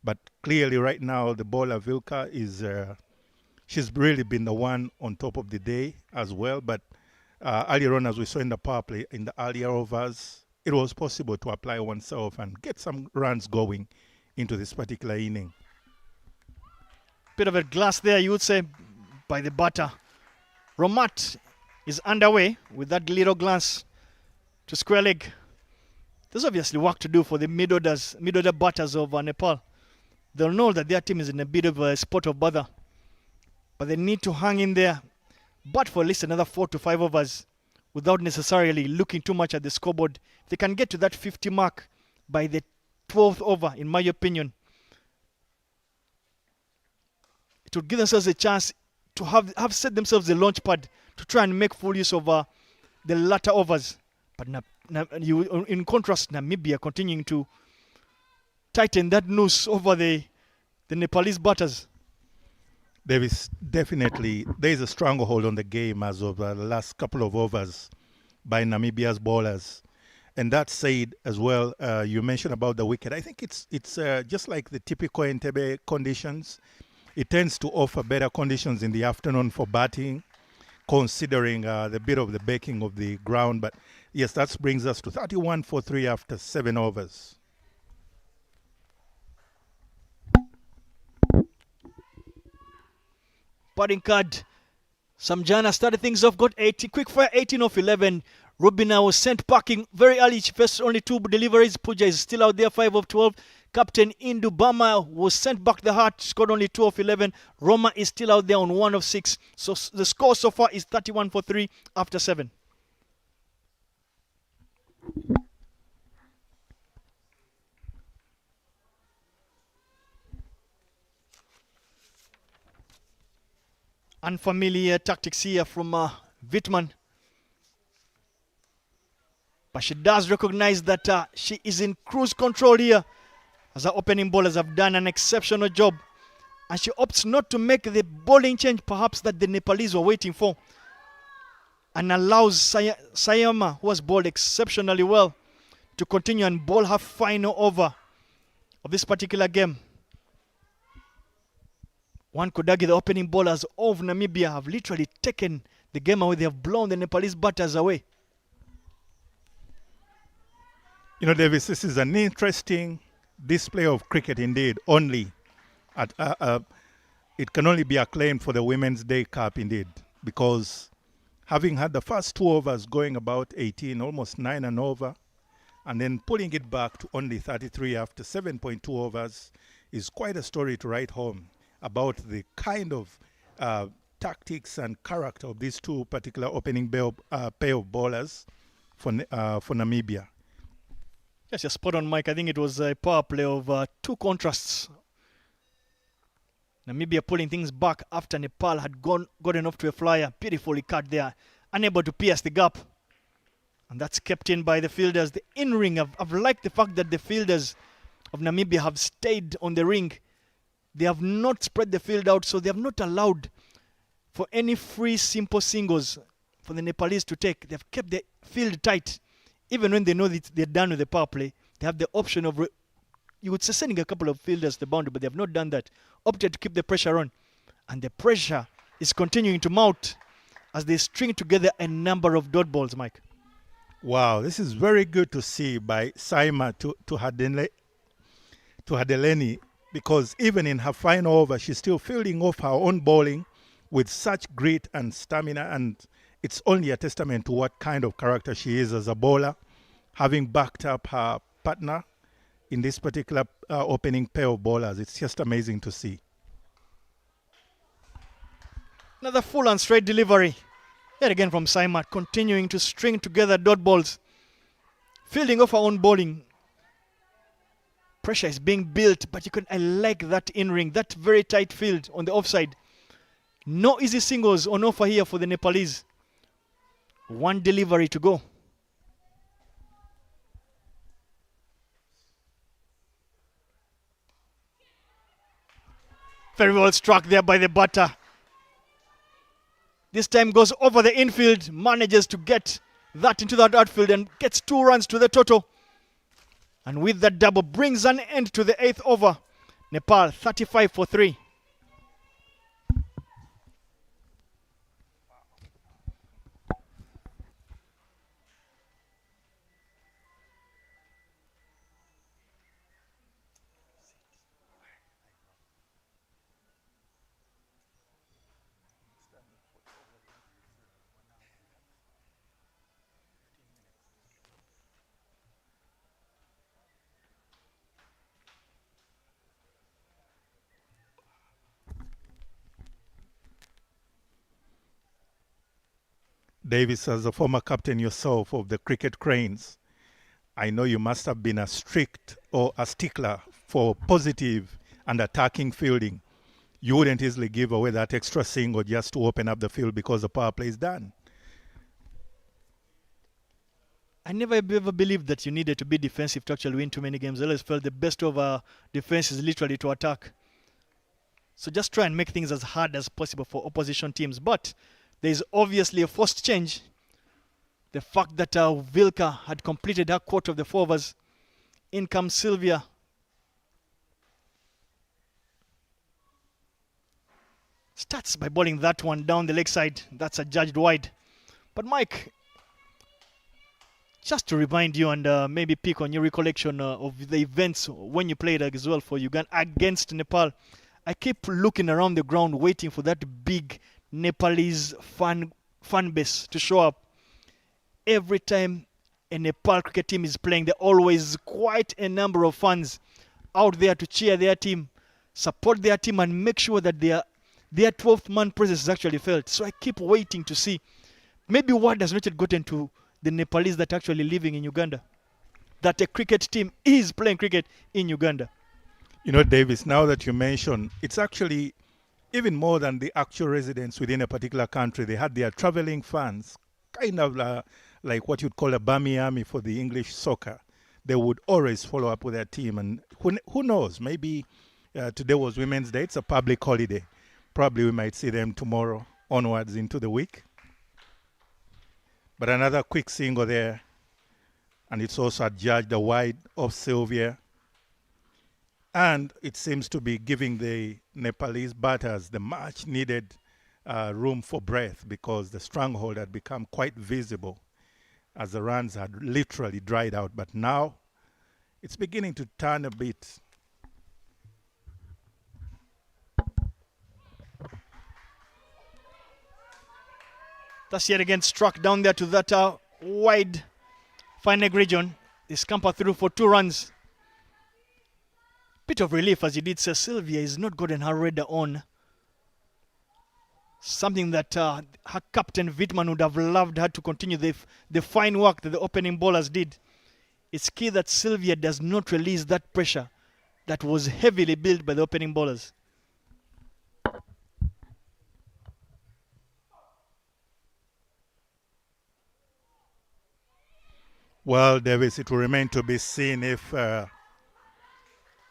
But clearly right now the bowler Vilka is, she's really been the one on top of the day as well. But earlier on, as we saw in the power play, in the earlier overs, it was possible to apply oneself and get some runs going into this particular inning. Bit of a glass there, you would say, by the batter. Romat is underway with that little glance to square leg. There's obviously work to do for the mid-order batters of Nepal. They'll know that their team is in a bit of a spot of bother. But they need to hang in there, but for at least another 4 to 5 overs without necessarily looking too much at the scoreboard. If they can get to that 50 mark by the 12th over, in my opinion, it would give themselves a chance to have set themselves a launch pad to try and make full use of the latter overs. But in contrast, Namibia continuing to tighten that noose over the Nepalese batters. Davis, definitely, there is a stranglehold on the game as of the last couple of overs by Namibia's bowlers. And that said, as well, you mentioned about the wicket. I think it's just like the typical Entebbe conditions. It tends to offer better conditions in the afternoon for batting, considering the bit of the baking of the ground. But yes, that brings us to 31 for 3 after 7 overs. Batting card. Samjana started things off, got 80, quick fire 18 off 11. Rubina was sent packing very early. She faced only 2 deliveries. Puja is still out there, 5 of 12. Captain Indu Bama was sent back the heart, scored only 2 of 11. Roma is still out there on 1 of 6. So the score so far is 31 for 3 after 7. Unfamiliar tactics here from Wittmann. But she does recognize that she is in cruise control here, as her opening bowlers have done an exceptional job. And she opts not to make the bowling change perhaps that the Nepalese were waiting for, and allows Sayama, who has bowled exceptionally well, to continue and bowl her final over of this particular game. One could argue the opening bowlers of Namibia have literally taken the game away. They have blown the Nepalese batters away. You know, Davis, this is an interesting display of cricket indeed. Only it can only be acclaimed for the Women's Day Cup indeed, because having had the first 2 overs going about 18, almost 9 and over, and then pulling it back to only 33 after 7.2 overs is quite a story to write home about the kind of tactics and character of these 2 particular opening pair of bowlers for Namibia. Yes, you're spot on, Mike. I think it was a power play of 2 contrasts. Namibia pulling things back after Nepal had gotten off to a flyer. Beautifully cut there, unable to pierce the gap. And that's kept in by the fielders. The in-ring, I've liked the fact that the fielders of Namibia have stayed on the ring. They have not spread the field out, so they have not allowed for any free, simple singles for the Nepalese to take. They have kept the field tight. Even when they know that they're done with the power play, they have the option of, you would say, sending a couple of fielders to the boundary, but they have not done that. Opted to keep the pressure on. And the pressure is continuing to mount as they string together a number of dot balls, Mike. Wow, this is very good to see by Saima to Hadeleni, because even in her final over, she's still fielding off her own bowling with such grit and stamina, and it's only a testament to what kind of character she is as a bowler, having backed up her partner in this particular opening pair of bowlers. It's just amazing to see. Another full and straight delivery. Yet again from Saima, continuing to string together dot balls. Fielding off her own bowling. Pressure is being built, but I like that in-ring, that very tight field on the offside. No easy singles on offer here for the Nepalese. One delivery to go. Very well struck there by the batter. This time goes over the infield, manages to get that into that outfield and gets 2 runs to the total. And with that double brings an end to the 8th over. Nepal 35 for 3. Davis, as a former captain yourself of the Cricket Cranes, I know you must have been a strict or a stickler for positive and attacking fielding. You wouldn't easily give away that extra single just to open up the field because the power play is done. I never ever believed that you needed to be defensive to actually win too many games. I always felt the best of our defense is literally to attack. So just try and make things as hard as possible for opposition teams. But there is obviously a forced change. The fact that Vilka had completed her quarter of the 4 overs. In comes Sylvia. Starts by bowling that one down the leg side. That's adjudged wide. But Mike, just to remind you and maybe pick on your recollection of the events when you played as well for Uganda against Nepal, I keep looking around the ground waiting for that big Nepalese fan base to show up. Every time a Nepal cricket team is playing, there are always quite a number of fans out there to cheer their team, support their team, and make sure that their 12th man presence is actually felt. So I keep waiting to see. Maybe word has not yet gotten to the Nepalese that are actually living in Uganda, that a cricket team is playing cricket in Uganda. You know, Davis, now that you mention, it's actually even more than the actual residents within a particular country. They had their traveling fans, kind of like what you'd call a Bami army for the English soccer. They would always follow up with their team. And who knows, maybe today was Women's Day. It's a public holiday. Probably we might see them tomorrow onwards into the week. But another quick single there. And it's also adjudged the wide of Sylvia. And it seems to be giving the Nepalese batters the much needed room for breath, because the stronghold had become quite visible as the runs had literally dried out. But now it's beginning to turn a bit. That's yet again struck down there to that wide fine leg region. They scamper through for 2 runs. Bit of relief, as you did say, Sylvia is not gotten her radar on. Something that her captain Wittmann would have loved her to continue the fine work that the opening bowlers did. It's key that Sylvia does not release that pressure that was heavily built by the opening bowlers. Well, Davis, it will remain to be seen if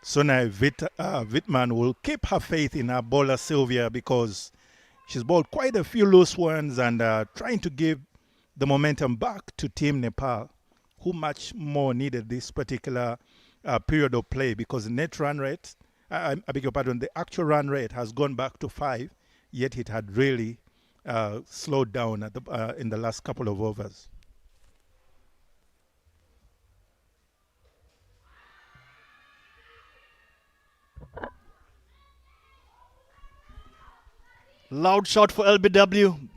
Sonai Wittmann will keep her faith in her bowler Sylvia, because she's bowled quite a few loose ones and trying to give the momentum back to Team Nepal, who much more needed this particular period of play, because the net run rate, I beg your pardon, the actual run rate has gone back to 5, yet it had really slowed down at in the last couple of overs. Loud shot for LBW.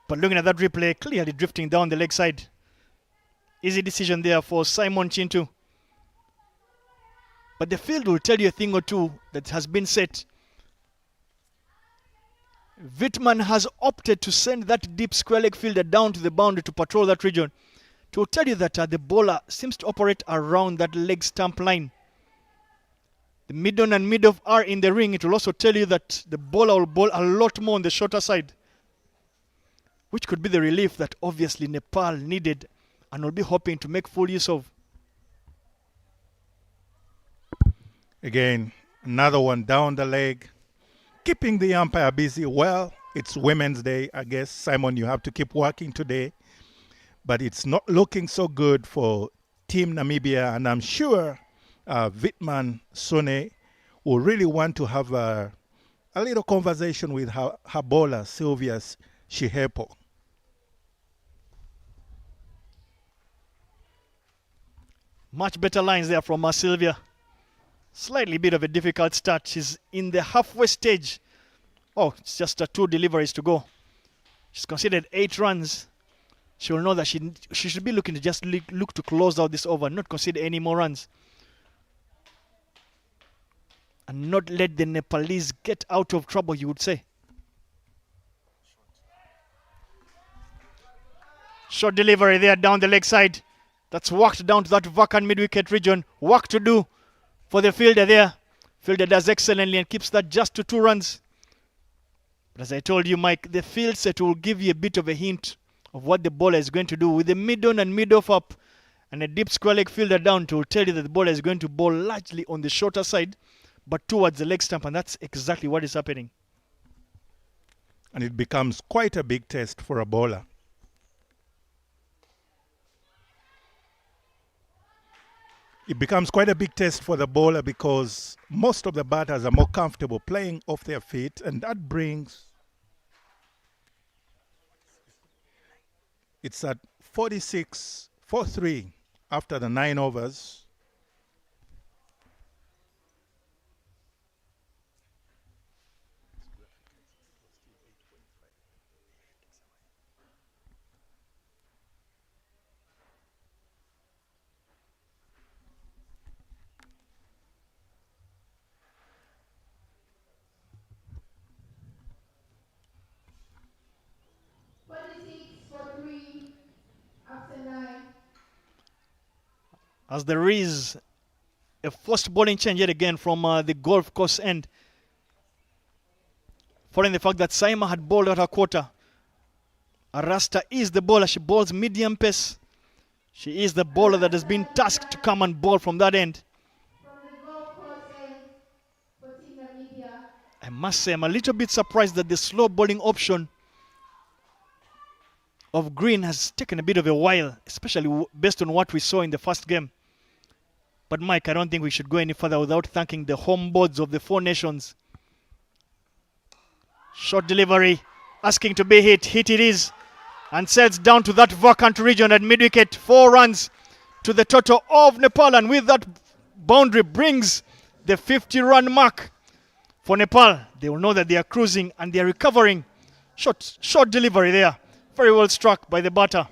But looking at that replay, clearly drifting down the leg side. Easy decision there for Simon Chintu. But the field will tell you a thing or two that has been set. Wittmann has opted to send that deep square leg fielder down to the boundary to patrol that region. To tell you that the bowler seems to operate around that leg stump line. The mid-on and mid-off are in the ring. It will also tell you that the bowler will bowl a lot more on the shorter side, which could be the relief that obviously Nepal needed and will be hoping to make full use of. Again, another one down the leg, keeping the umpire busy. Well, it's Women's Day, I guess. Simon, you have to keep working today. But it's not looking so good for Team Namibia, and I'm sure Wittmann Sone will really want to have a little conversation with her bowler, Sylvia Shihepo. Much better lines there from Sylvia. Slightly bit of a difficult start. She's in the halfway stage. Oh, it's just 2 deliveries to go. She's conceded 8 runs. She will know that she should be looking to just look to close out this over, not concede any more runs. And not let the Nepalese get out of trouble, you would say. Short delivery there down the leg side. That's walked down to that vacant mid-wicket region. Work to do for the fielder there. Fielder does excellently and keeps that just to 2 runs. But as I told you, Mike, the field set will give you a bit of a hint of what the bowler is going to do. With the mid-on and mid-off up and a deep square leg fielder down, to tell you that the bowler is going to bowl largely on the shorter side, but towards the leg stump, and that's exactly what is happening. And it becomes quite a big test for a bowler. It becomes quite a big test for the bowler because most of the batters are more comfortable playing off their feet, and that brings... It's at 46-4-3 after the 9 overs. As there is a forced bowling change yet again from the golf course end, following the fact that Saima had bowled out her quarter. Arasta is the bowler. She bowls medium pace. She is the bowler that has been tasked to come and bowl from that end. I must say, I'm a little bit surprised that the slow bowling option of Green has taken a bit of a while, especially based on what we saw in the first game. But Mike, I don't think we should go any further without thanking the home boards of the 4 nations. Short delivery, asking to be hit. Hit it is. And sets down to that vacant region at mid-wicket. 4 runs to the total of Nepal. And with that boundary brings the 50-run mark for Nepal. They will know that they are cruising and they are recovering. Short delivery there. Very well struck by the batter.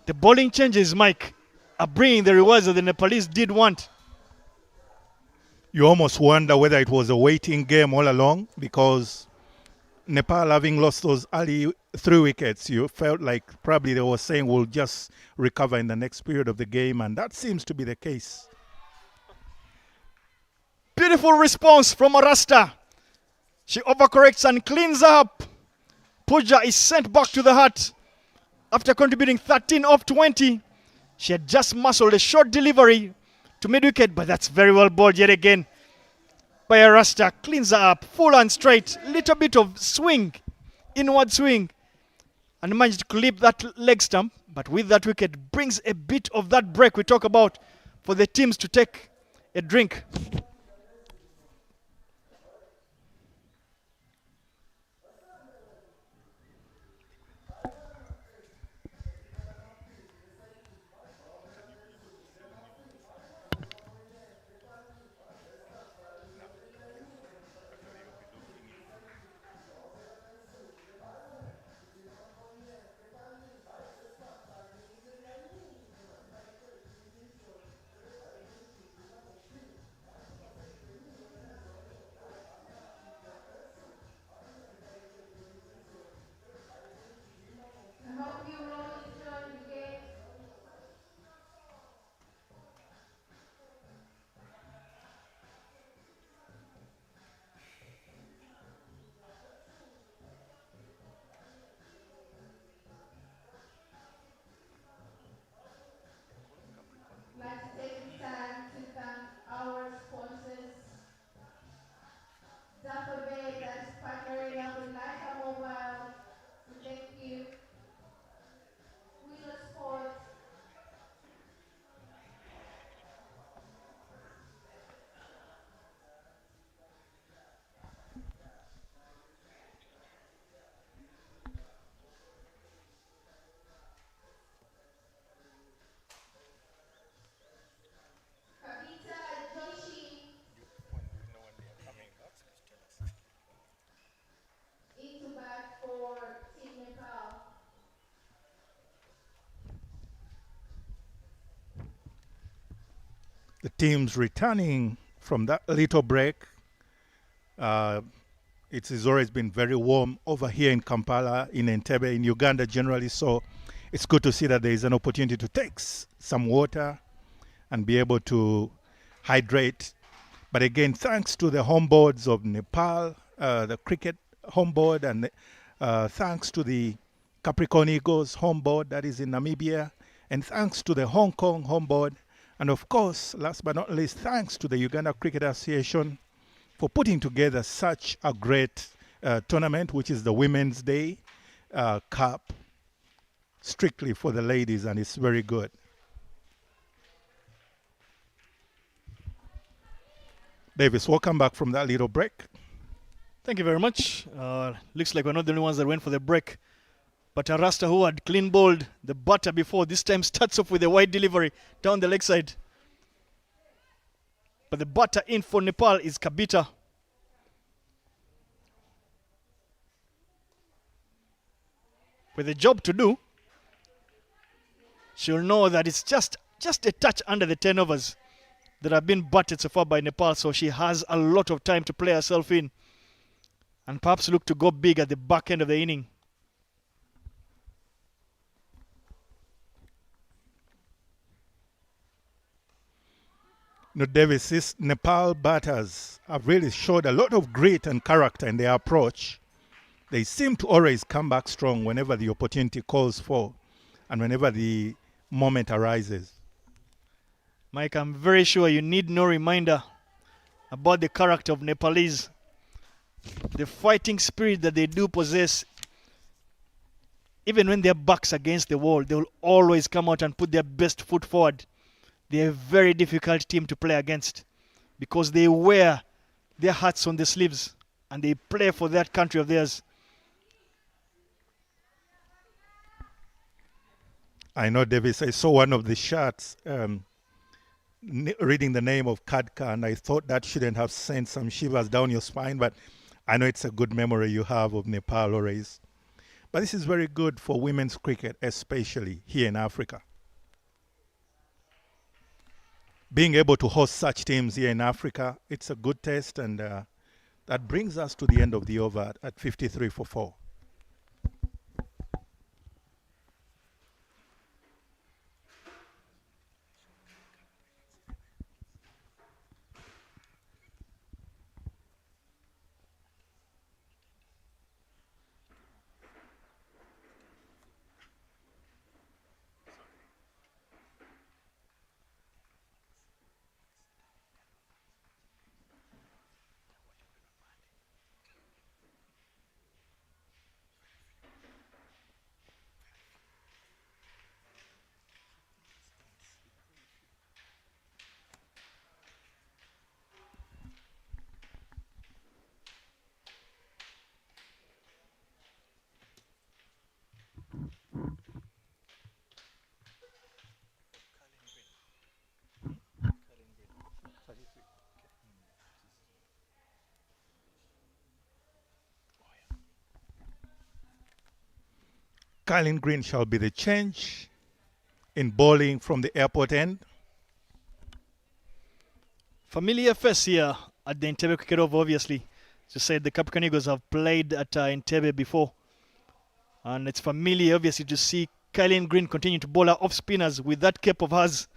The bowling changes, Mike, are bringing the rewards that the Nepalese did want. You almost wonder whether it was a waiting game all along, because Nepal, having lost those early 3 wickets, you felt like probably they were saying we'll just recover in the next period of the game, and that seems to be the case. Beautiful response from Arasta. She overcorrects and cleans up. Pooja is sent back to the hut after contributing 13 off 20. She had just muscled a short delivery to mid-wicket, but that's very well bowled yet again by Arasta. Cleans her up, full and straight. Little bit of swing, inward swing, and managed to clip that leg stump. But with that wicket, brings a bit of that break we talk about for the teams to take a drink. the teams returning from that little break. It has always been very warm over here in Kampala, in Entebbe, in Uganda generally. So it's good to see that there is an opportunity to take some water and be able to hydrate. But again, thanks to the home boards of Nepal, the cricket home board, and thanks to the Capricorn Eagles home board that is in Namibia, and thanks to the Hong Kong home board, and of course, last but not least, thanks to the Uganda Cricket Association for putting together such a great tournament, which is the Women's Day Cup, strictly for the ladies, and it's very good. Davis, welcome back from that little break. Thank you very much. Looks like we're not the only ones that went for the break. But Arasta, who had clean bowled the batter before, this time starts off with a wide delivery down the leg side. But the batter in for Nepal is Kabita. With a job to do, she'll know that it's just a touch under the 10 overs that have been batted so far by Nepal, so she has a lot of time to play herself in and perhaps look to go big at the back end of the inning. No, Davis, these Nepal batters have really showed a lot of grit and character in their approach. They seem to always come back strong whenever the opportunity calls for and whenever the moment arises. Mike, I'm very sure you need no reminder about the character of Nepalese. The fighting spirit that they do possess, even when their backs against the wall, they will always come out and put their best foot forward. They're a very difficult team to play against because they wear their hearts on the sleeves and they play for that country of theirs. I know, Davis, I saw one of the shots reading the name of Kadka, and I thought that shouldn't have sent some shivers down your spine, but I know it's a good memory you have of Nepal always. But this is very good for women's cricket, especially here in Africa. Being able to host such teams here in Africa, it's a good test, and that brings us to the end of the over at 53 for 4. Kylie Green shall be the change in bowling from the airport end. Familiar face here at the Entebbe Cricket Oval, obviously. As you said, the Capricorn Eagles have played at Entebbe before. And it's familiar, obviously, to see Kylie Green continue to bowl her off spinners with that cap of hers.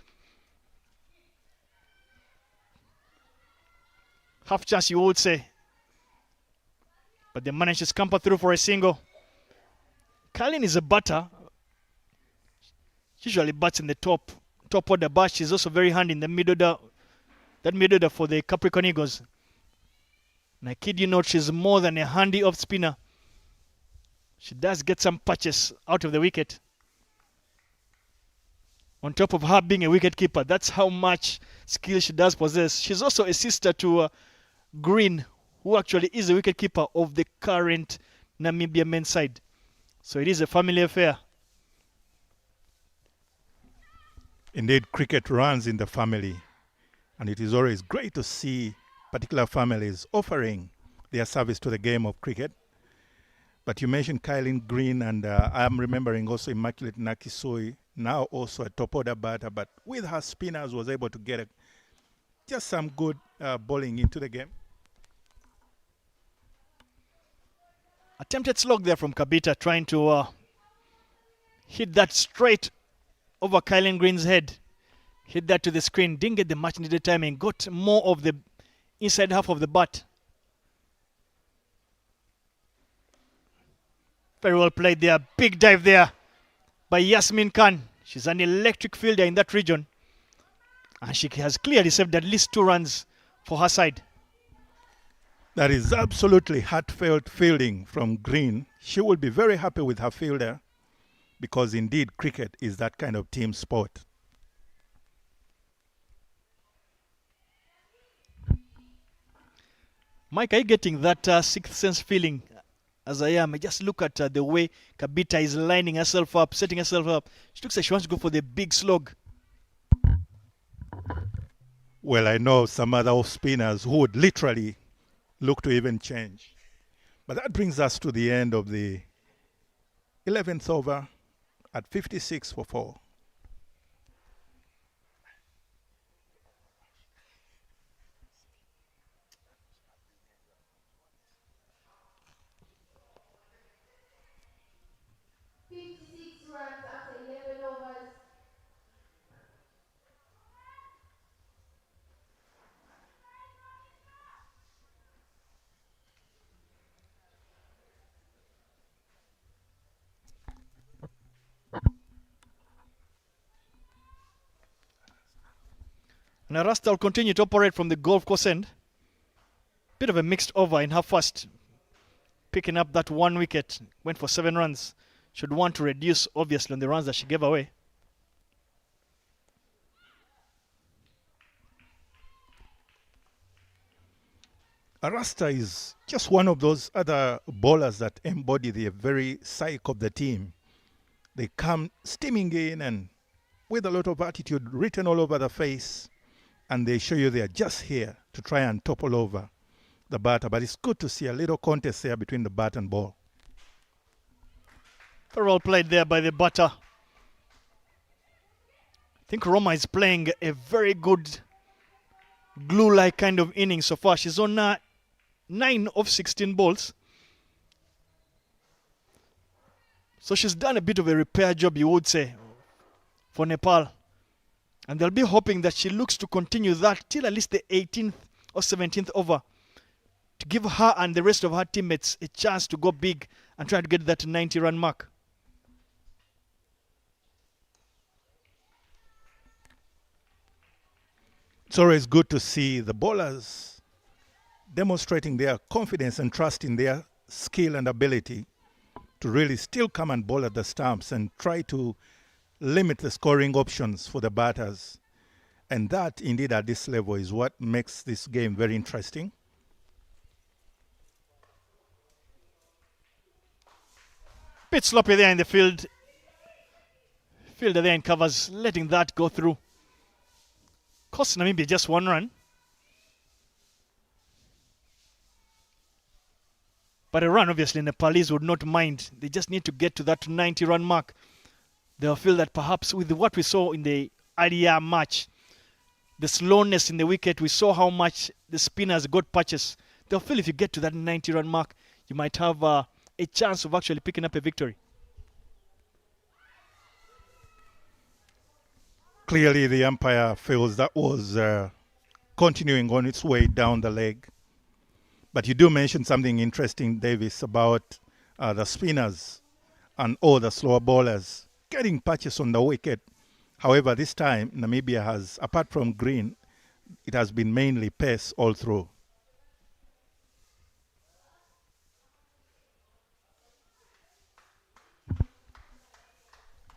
Half chance, you would say. But they managed to scamper through for a single. Kylie is a batter. She usually bats in the top order, but she's also very handy in the mid order. That mid order for the Capricorn Eagles. And I kid you not, she's more than a handy off spinner. She does get some patches out of the wicket. On top of her being a wicket keeper, that's how much skill she does possess. She's also a sister to Green, who actually is a wicket keeper of the current Namibia men's side. So it is a family affair. Indeed, cricket runs in the family. And it is always great to see particular families offering their service to the game of cricket. But you mentioned Kylie Green, and I'm remembering also Immaculate Nakisoi, now also a top order batter, but with her spinners was able to get just some good bowling into the game. Attempted slog there from Kabita, trying to hit that straight over Kylan Green's head. Hit that to the screen. Didn't get the much needed timing. Got more of the inside half of the bat. Very well played there. Big dive there by Yasmin Khan. She's an electric fielder in that region. And she has clearly saved at least 2 runs for her side. That is absolutely heartfelt fielding from Green. She will be very happy with her fielder because indeed cricket is that kind of team sport. Mike, are you getting that sixth sense feeling as I am? I just look at the way Kabita is lining herself up, setting herself up. She looks like she wants to go for the big slog. Well, I know some other off spinners who would literally look to even change. But that brings us to the end of the 11th over at 56 for 4. And Arasta will continue to operate from the golf course end. Bit of a mixed over in her first. Picking up that 1 wicket. Went for 7 runs. Should want to reduce, obviously, on the runs that she gave away. Arasta is just one of those other bowlers that embody the very psyche of the team. They come steaming in and with a lot of attitude written all over the face, and they show you they are just here to try and topple over the batter. But it's good to see a little contest there between the bat and ball. Very well played there by the batter. I think Roma is playing a very good glue-like kind of inning so far. She's on 9 of 16 balls. So she's done a bit of a repair job, you would say, for Nepal. And they'll be hoping that she looks to continue that till at least the 18th or 17th over to give her and the rest of her teammates a chance to go big and try to get that 90-run mark. It's always good to see the bowlers demonstrating their confidence and trust in their skill and ability to really still come and bowl at the stumps and try to limit the scoring options for the batters. And that, indeed, at this level is what makes this game very interesting. Bit sloppy there in the field. Fielder there in covers, letting that go through. Cost Namibia just 1 run. But a run, obviously, Nepalese would not mind. They just need to get to that 90-run mark. They'll feel that perhaps with what we saw in the earlier match, the slowness in the wicket, we saw how much the spinners got patches. They'll feel if you get to that 90-run mark, you might have a chance of actually picking up a victory. Clearly, the umpire feels that was continuing on its way down the leg. But you do mention something interesting, Davis, about the spinners and all the slower bowlers getting patches on the wicket. However, this time, Namibia has, apart from Green, it has been mainly pace all through.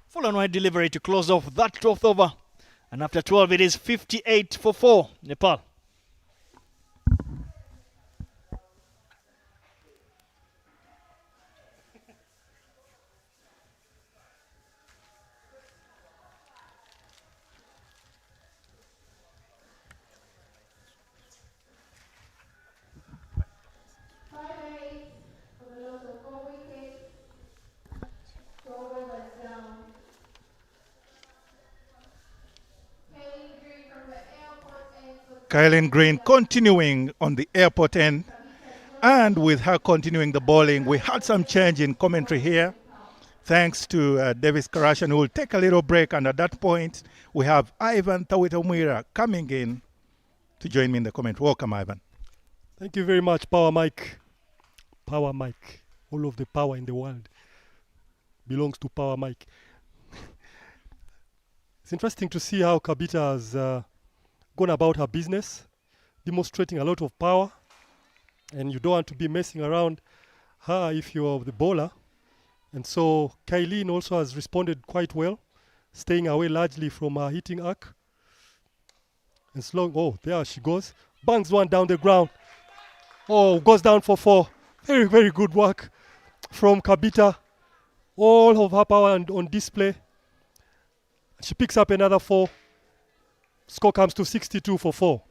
Full and wide delivery to close off that 12th over. And after 12, it is 58 for 4, Nepal. Kylie Green continuing on the airport end. And with her continuing the bowling, we had some change in commentary here, thanks to Davis Karashan, who will take a little break. And at that point, we have Ivan Tawitomwira coming in to join me in the commentary. Welcome, Ivan. Thank you very much, Power Mike. Power Mike. All of the power in the world belongs to Power Mike. It's interesting to see how Kabita has gone about her business, demonstrating a lot of power. And you don't want to be messing around her if you're the bowler. And so Kylene also has responded quite well, staying away largely from her hitting arc. And oh, there she goes. Bangs one down the ground. Oh, goes down for 4. Very, very good work from Kabita. All of her power on display. She picks up another 4. Score comes to 62 for 4.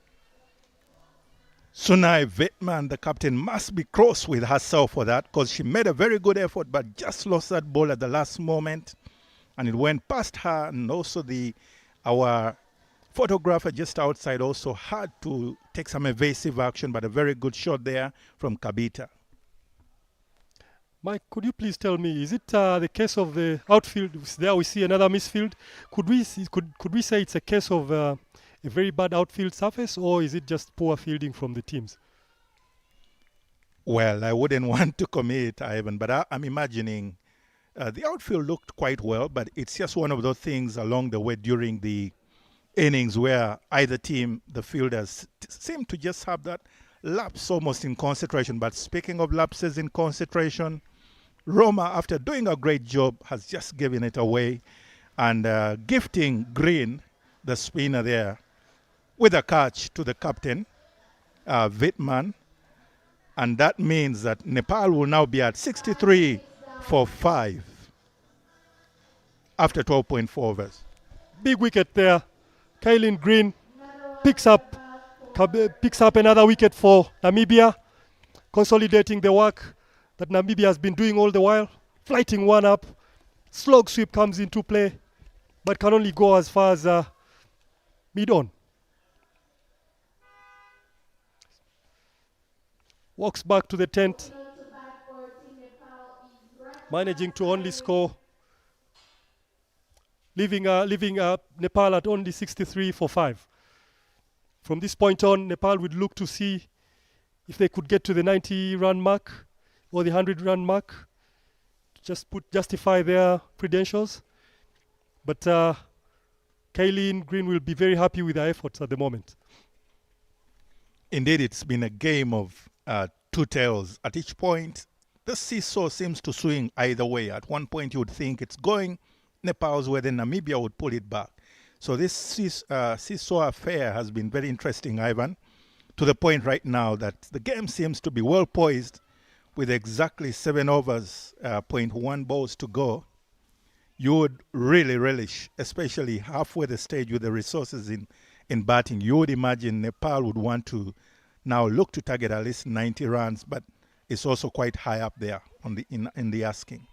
Sunai Vetman, the captain, must be cross with herself for that, because she made a very good effort but just lost that ball at the last moment, and it went past her. And also our photographer just outside also had to take some evasive action, but a very good shot there from Kabita. Mike, could you please tell me, is it the case of the outfield? There we see another misfield. Could we say it's a case of a very bad outfield surface, or is it just poor fielding from the teams? Well, I wouldn't want to commit, Ivan, but I'm imagining the outfield looked quite well, but it's just one of those things along the way during the innings where either team, the fielders, seem to just have that lapse almost in concentration. But speaking of lapses in concentration, Roma, after doing a great job, has just given it away and gifting Green, the spinner there, with a catch to the captain, Vitman. And that means that Nepal will now be at 63 for 5 after 12.4 overs. Big wicket there. Kylene Green picks up another wicket for Namibia, consolidating the work that Namibia has been doing all the while, flighting one up. Slog sweep comes into play, but can only go as far as mid-on. Walks back to the tent, managing to only score, leaving Nepal at only 63 for 5. From this point on, Nepal would look to see if they could get to the 90-run mark or the 100-run mark, to justify their credentials. But Kylene Green will be very happy with their efforts at the moment. Indeed, it's been a game of two tails. At each point, the seesaw seems to swing either way. At one point, you would think it's going Nepal's way, then Namibia would pull it back. So this seesaw affair has been very interesting, Ivan, to the point right now that the game seems to be well poised with exactly 7 overs, 0.1 balls to go. You would really relish, especially halfway the stage with the resources in batting. You would imagine Nepal would want to now look to target at least 90 runs, but it's also quite high up there on in the asking.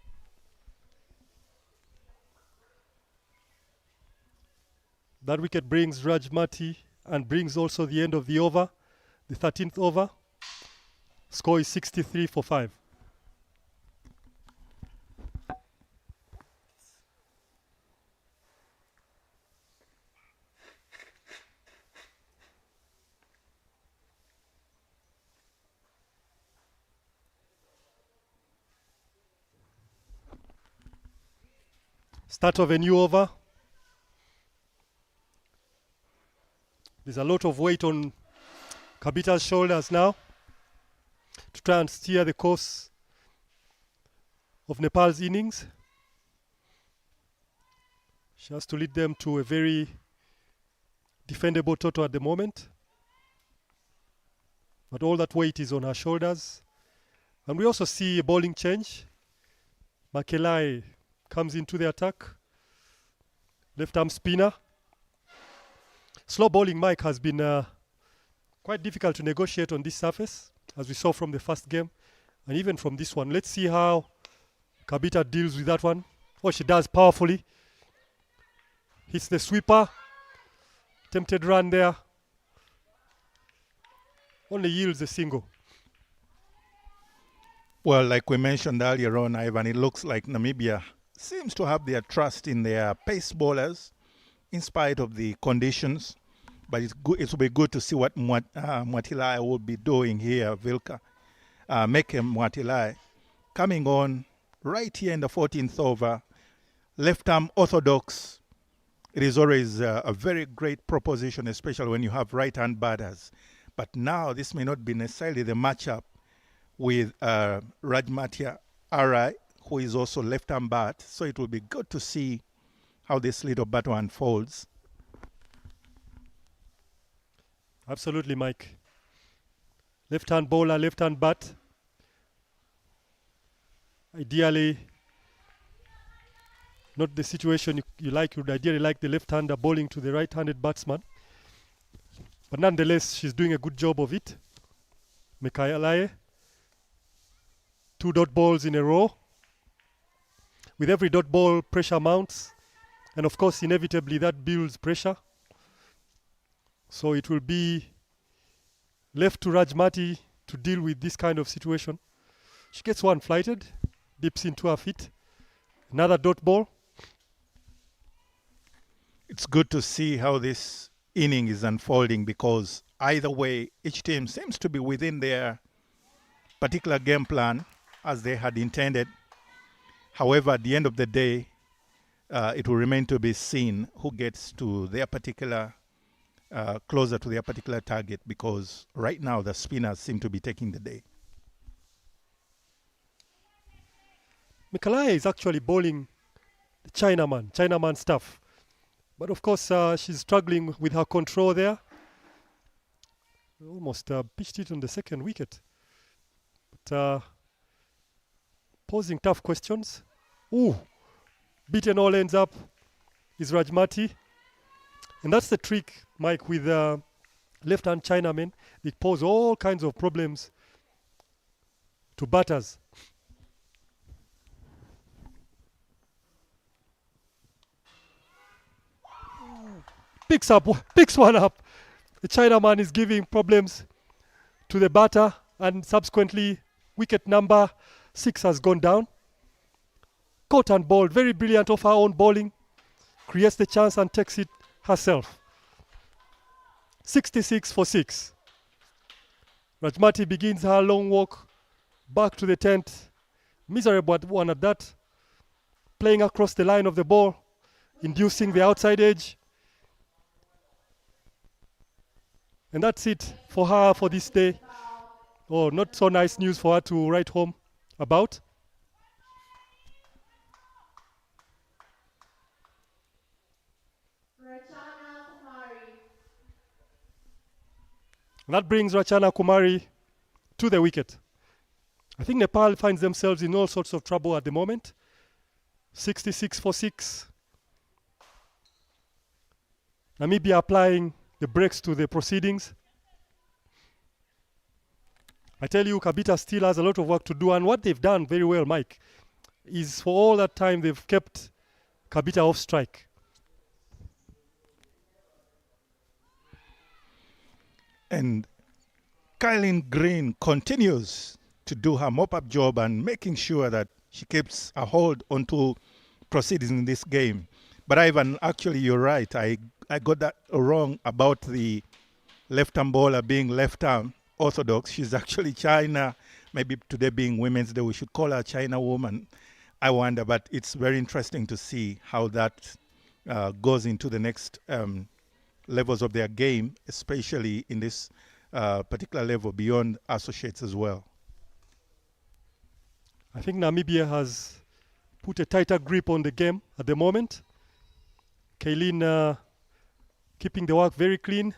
That wicket brings Rajmati and brings also the end of the over, the 13th over. Score is 63 for 5. Start of a new over. There's a lot of weight on Kabita's shoulders now to try and steer the course of Nepal's innings. She has to lead them to a very defendable total at the moment. But all that weight is on her shoulders. And we also see a bowling change. Makelai comes into the attack. Left arm spinner. Slow bowling, Mike, has been quite difficult to negotiate on this surface, as we saw from the first game, and even from this one. Let's see how Kabita deals with that one. Oh, she does powerfully. Hits the sweeper. Tempted run there. only yields a single. Well, like we mentioned earlier on, Ivan, it looks like Namibia seems to have their trust in their pace bowlers in spite of the conditions. But it's good. It will be good to see what Mwatilai will be doing here, Vilka. Meke Mwatilai coming on right here in the 14th over. Left arm orthodox. It is always a very great proposition, especially when you have right-hand batters. But now this may not be necessarily the matchup with Rajmatia Arai, who is also left-arm bat. So it will be good to see how this little battle unfolds. Absolutely, Mike. Left-hand bowler, left-hand bat. Ideally, not the situation you like. You would ideally like the left-hander bowling to the right-handed batsman. But nonetheless, she's doing a good job of it. Mekayalaye. 2 dot balls in a row. With every dot ball, pressure mounts. And of course, inevitably, that builds pressure. So it will be left to Rajmati to deal with this kind of situation. She gets one flighted, dips into her feet. Another dot ball. It's good to see how this inning is unfolding, because either way, each team seems to be within their particular game plan as they had intended. However, at the end of the day, it will remain to be seen who gets to their particular closer to their particular target, because right now the spinners seem to be taking the day. Mekalaye is actually bowling the Chinaman stuff. But of course, she's struggling with her control there. Almost pitched it on the second wicket. But posing tough questions. Ooh, beaten all ends up is Rajmati. And that's the trick, Mike, with left-hand Chinamen. They pose all kinds of problems to batters. Picks one up. The Chinaman is giving problems to the batter, and subsequently wicket number 6 has gone down. Caught and bowled, very brilliant off her own bowling. Creates the chance and takes it herself. 66 for 6. Rajmati begins her long walk back to the tent. Miserable one at that. Playing across the line of the ball, inducing the outside edge. And that's it for her for this day. Oh, not so nice news for her to write home about. And that brings Rachana Kumari to the wicket. I think Nepal finds themselves in all sorts of trouble at the moment. 66 for 6. Namibia applying the brakes to the proceedings. I tell you, Kabita still has a lot of work to do, and what they've done very well, Mike, is for all that time they've kept Kabita off strike. And Kylene Green continues to do her mop-up job and making sure that she keeps a hold onto proceedings in this game. But Ivan, actually you're right. I got that wrong about the left-arm bowler being left-arm orthodox. She's actually China. Maybe today being Women's Day, we should call her China woman. I wonder, but it's very interesting to see how that goes into the next levels of their game, especially in this particular level beyond associates as well. I think Namibia has put a tighter grip on the game at the moment. Kylene keeping the work very clean.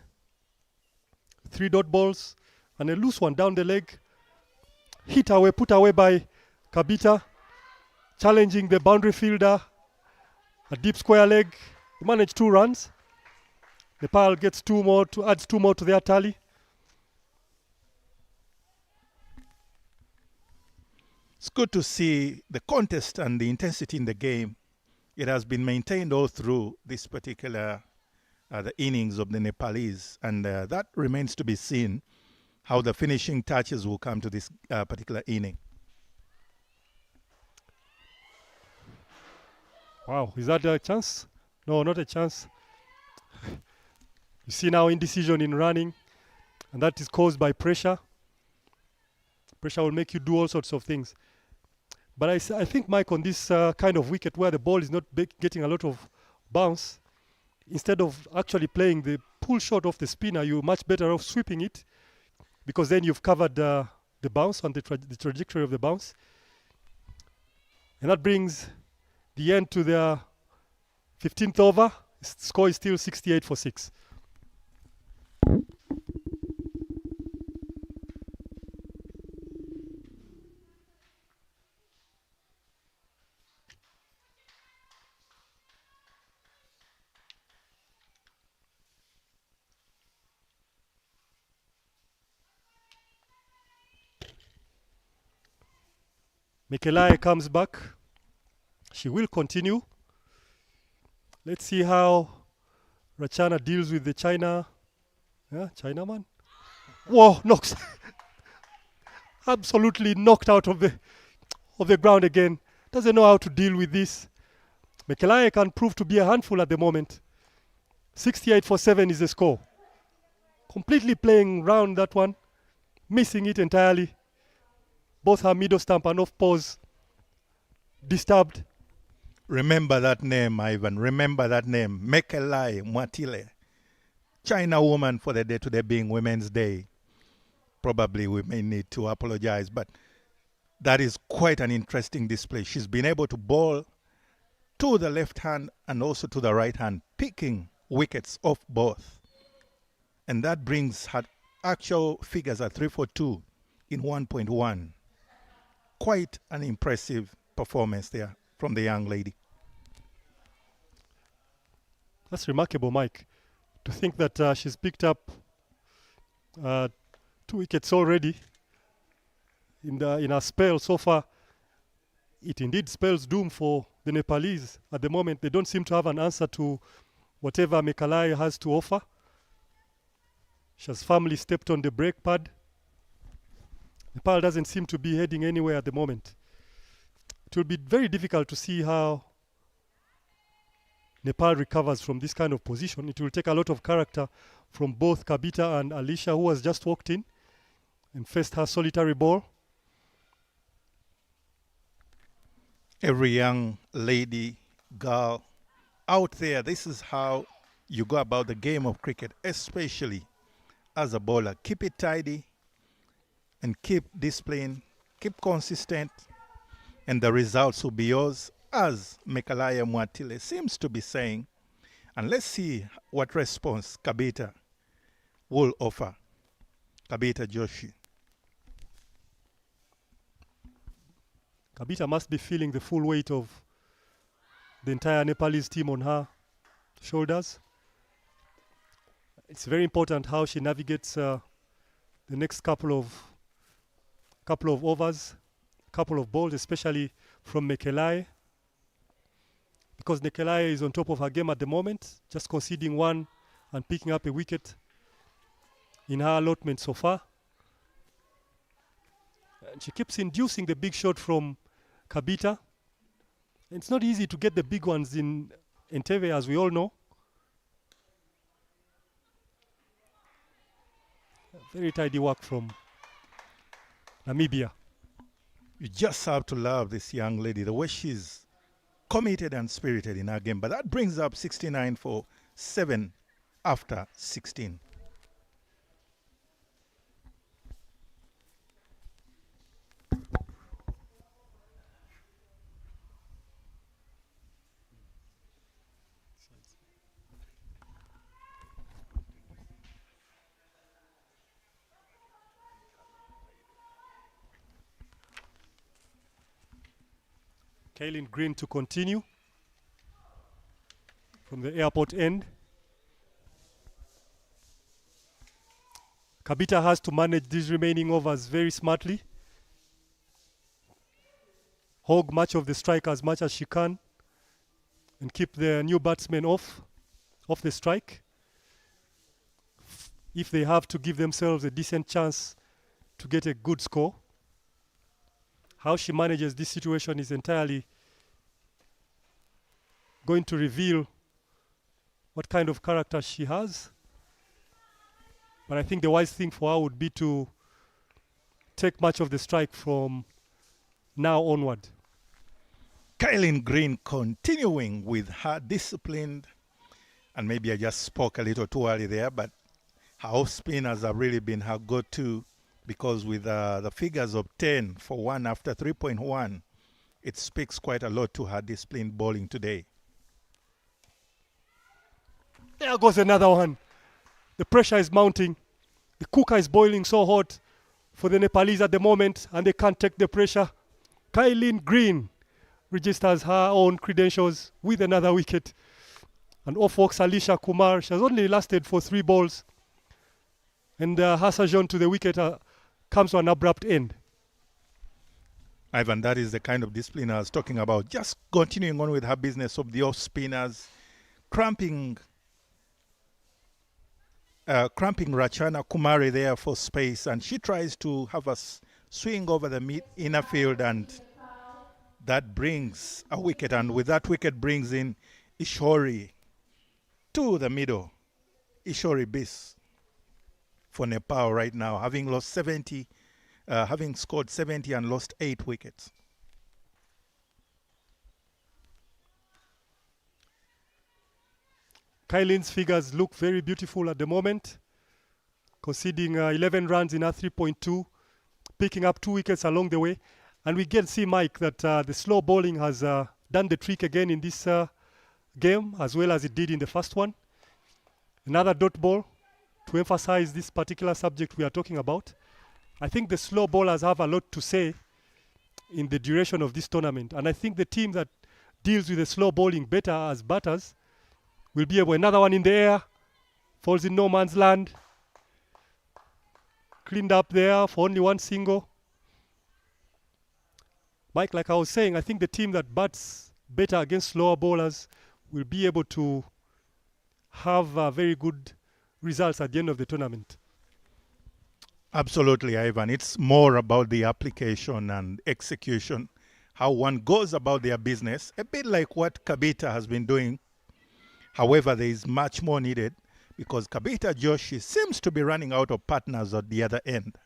3 dot balls and a loose one down the leg. Hit away, put away by Kabita. Challenging the boundary fielder. A deep square leg. He managed 2 runs. Nepal gets 2 more, adds 2 more to their tally. It's good to see the contest and the intensity in the game. It has been maintained all through this particular the innings of the Nepalese, and that remains to be seen. how the finishing touches will come to this particular inning. Wow, is that a chance? No, not a chance. You see now indecision in running, and that is caused by pressure. Pressure will make you do all sorts of things. But I think, Mike, on this kind of wicket where the ball is not getting a lot of bounce, instead of actually playing the pull shot off the spinner, you're much better off sweeping it, because then you've covered the bounce and the trajectory of the bounce. And that brings the end to the 15th over. Score is still 68 for 6. Mikelai comes back. She will continue. Let's see how Rachana deals with the Chinaman. Whoa, knocks. Absolutely knocked out of the ground again. Doesn't know how to deal with this. Mikelai can prove to be a handful at the moment. 68 for 7 is the score. Completely playing round that one. Missing it entirely. Both her middle stump and off pause disturbed. Remember that name, Ivan. Remember that name. Mekelai Mwatile. China woman for the day today being Women's Day. Probably we may need to apologize, but that is quite an interesting display. She's been able to bowl to the left hand and also to the right hand, picking wickets off both. And that brings her actual figures at 342 in 1.1. Quite an impressive performance there from the young lady. That's remarkable, Mike. To think that she's picked up 2 wickets already in her spell so far. It indeed spells doom for the Nepalese at the moment. They don't seem to have an answer to whatever Mikelai has to offer. She has firmly stepped on the brake pad. Nepal doesn't seem to be heading anywhere at the moment. It will be very difficult to see how Nepal recovers from this kind of position. It will take a lot of character from both Kabita and Alicia, who has just walked in and faced her solitary ball. Every young lady, girl out there, this is how you go about the game of cricket, especially as a bowler. Keep it tidy and keep displaying, keep consistent, and the results will be yours, as Mekelai Mwatile seems to be saying. And let's see what response Kabita will offer. Kabita Joshi. Kabita must be feeling the full weight of the entire Nepalese team on her shoulders. It's very important how she navigates the next couple of overs, couple of balls, especially from Mekelai, because Mekelai is on top of her game at the moment, just conceding one and picking up a wicket in her allotment so far. And she keeps inducing the big shot from Kabita. It's not easy to get the big ones in Entebbe, as we all know. Very tidy work from Namibia. You just have to love this young lady, the way she's committed and spirited in her game. But that brings up 69 for 7 after 16. Kaylin Green to continue from the airport end. Kabita has to manage these remaining overs very smartly. Hog much of the strike as much as she can and keep the new batsmen off the strike. if they have to give themselves a decent chance to get a good score. How she manages this situation is entirely going to reveal what kind of character she has. But I think the wise thing for her would be to take much of the strike from now onward. Kylie Green continuing with her disciplined, and maybe I just spoke a little too early there, but her off spinners have really been her go-to, because with the figures of 10 for 1 after 3.1, it speaks quite a lot to her disciplined bowling today. There goes another one. The pressure is mounting. The cooker is boiling so hot for the Nepalese at the moment, and they can't take the pressure. Kylie Green registers her own credentials with another wicket. And off walks Alisha Kumar. She has only lasted for 3 balls. And her sojourn to the wicket comes to an abrupt end. Ivan, that is the kind of discipline I was talking about. Just continuing on with her business of the off spinners, cramping Rachana Kumari there for space, and she tries to have us swing over the inner field, and that brings a wicket, and with that wicket brings in Ishori to the middle. Ishori Bis for Nepal right now, having lost 70, having scored 70 and lost 8 wickets. Kylie's figures look very beautiful at the moment, conceding 11 runs in a 3.2, picking up 2 wickets along the way. And we can see, Mike, that the slow bowling has done the trick again in this game, as well as it did in the first one. Another dot ball to emphasize this particular subject we are talking about. I think the slow bowlers have a lot to say in the duration of this tournament. And I think the team that deals with the slow bowling better as batters will be able. Another one in the air, falls in no man's land. Cleaned up there for only 1 single. Mike, like I was saying, I think the team that bats better against slower bowlers will be able to have very good results at the end of the tournament. Absolutely, Ivan. It's more about the application and execution, how one goes about their business, a bit like what Kabita has been doing. However, there is much more needed, because Kabita Joshi seems to be running out of partners at the other end.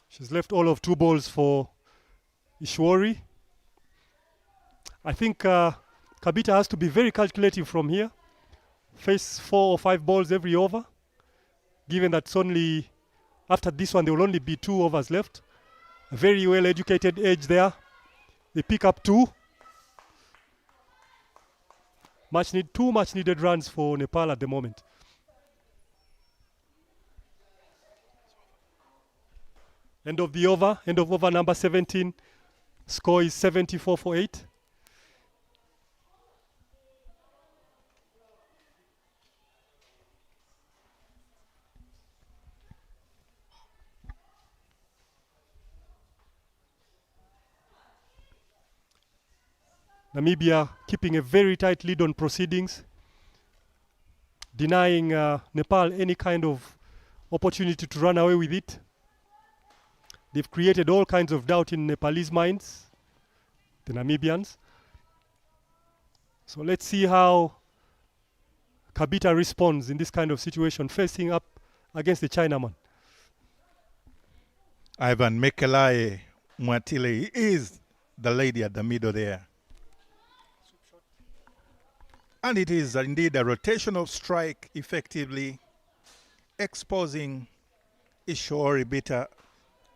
She's left all of 2 balls for Ishwari. I think Kabita has to be very calculative from here. Face 4 or 5 balls every over, given that it's only, after this one, there will only be 2 overs left. A very well-educated edge there. They pick up 2. Two much-needed runs for Nepal at the moment. End of over number 17. Score is 74 for 8. Namibia keeping a very tight lead on proceedings, denying Nepal any kind of opportunity to run away with it. They've created all kinds of doubt in Nepalese minds, the Namibians. So let's see how Kabita responds in this kind of situation, facing up against the Chinaman. Ivan Mekelai Mwatile is the lady at the middle there. And it is indeed a rotational strike, effectively exposing Ishori Bita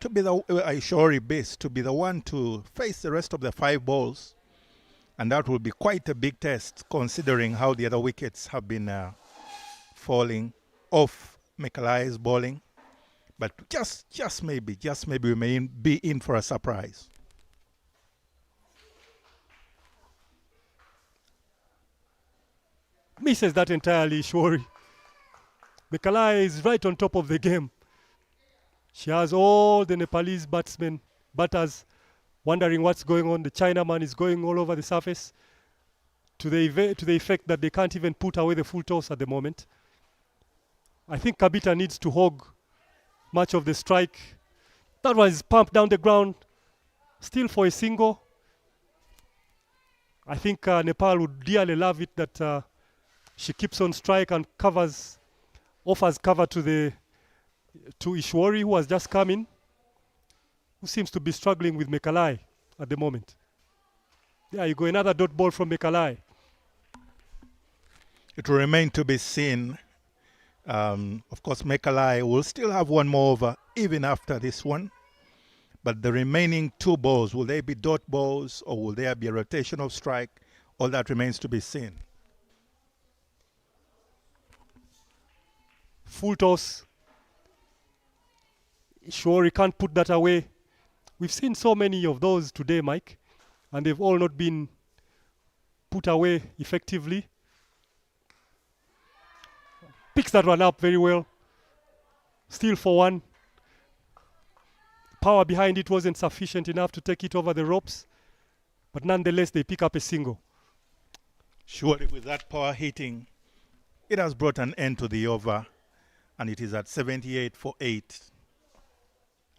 to be the Ishori Base to be the one to face the rest of the 5 balls, and that will be quite a big test, considering how the other wickets have been falling off Mekalai's bowling. But just maybe we may be in for a surprise. Misses that entirely, Ishwari. Mekalai is right on top of the game. She has all the Nepalese batters wondering what's going on. The Chinaman is going all over the surface to the effect that they can't even put away the full toss at the moment. I think Kabita needs to hog much of the strike. That one is pumped down the ground, still for a single. I think Nepal would dearly love it that she keeps on strike and offers cover to Ishwari, who has just come in, who seems to be struggling with Mekalai at the moment. Yeah, you go another dot ball from Mekalai. It will remain to be seen. Of course, Mekalai will still have one more over even after this one. But the remaining 2 balls, will they be dot balls or will there be a rotational strike? All that remains to be seen. Full toss. Sure, he can't put that away. We've seen so many of those today, Mike, and they've all not been put away effectively. Picks that one up very well. Still for 1. Power behind it wasn't sufficient enough to take it over the ropes, but nonetheless they pick up a single. Surely with that power hitting, it has brought an end to the over, and it is at 78 for 8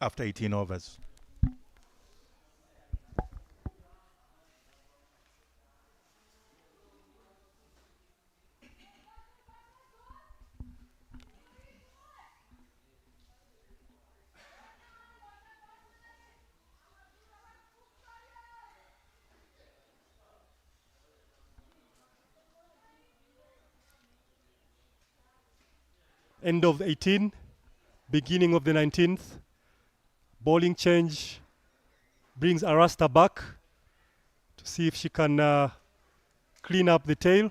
after 18 overs. End of 18, beginning of the 19th. Bowling change brings Arasta back to see if she can clean up the tail.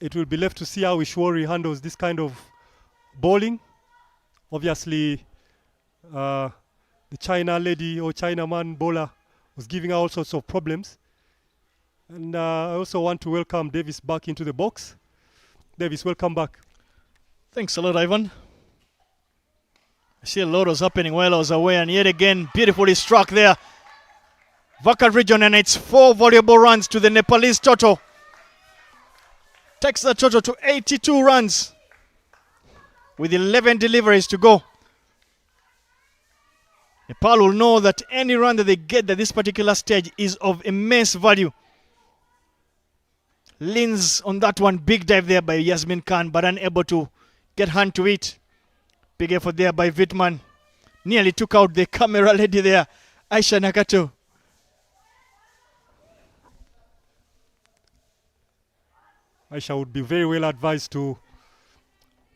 It will be left to see how Ishwari handles this kind of bowling. Obviously, the China lady or Chinaman bowler was giving her all sorts of problems. And I also want to welcome Davis back into the box. Davis, welcome back. Thanks a lot, Ivan. I see a lot was happening while I was away, and yet again, beautifully struck there. Vakat region, and it's 4 valuable runs to the Nepalese total. Takes the total to 82 runs with 11 deliveries to go. Nepal will know that any run that they get at this particular stage is of immense value. Leans on that one, big dive there by Yasmin Khan, but unable to get hand to it. Big effort there by Wittmann. Nearly took out the camera lady there, Aisha Nakato. Aisha would be very well advised to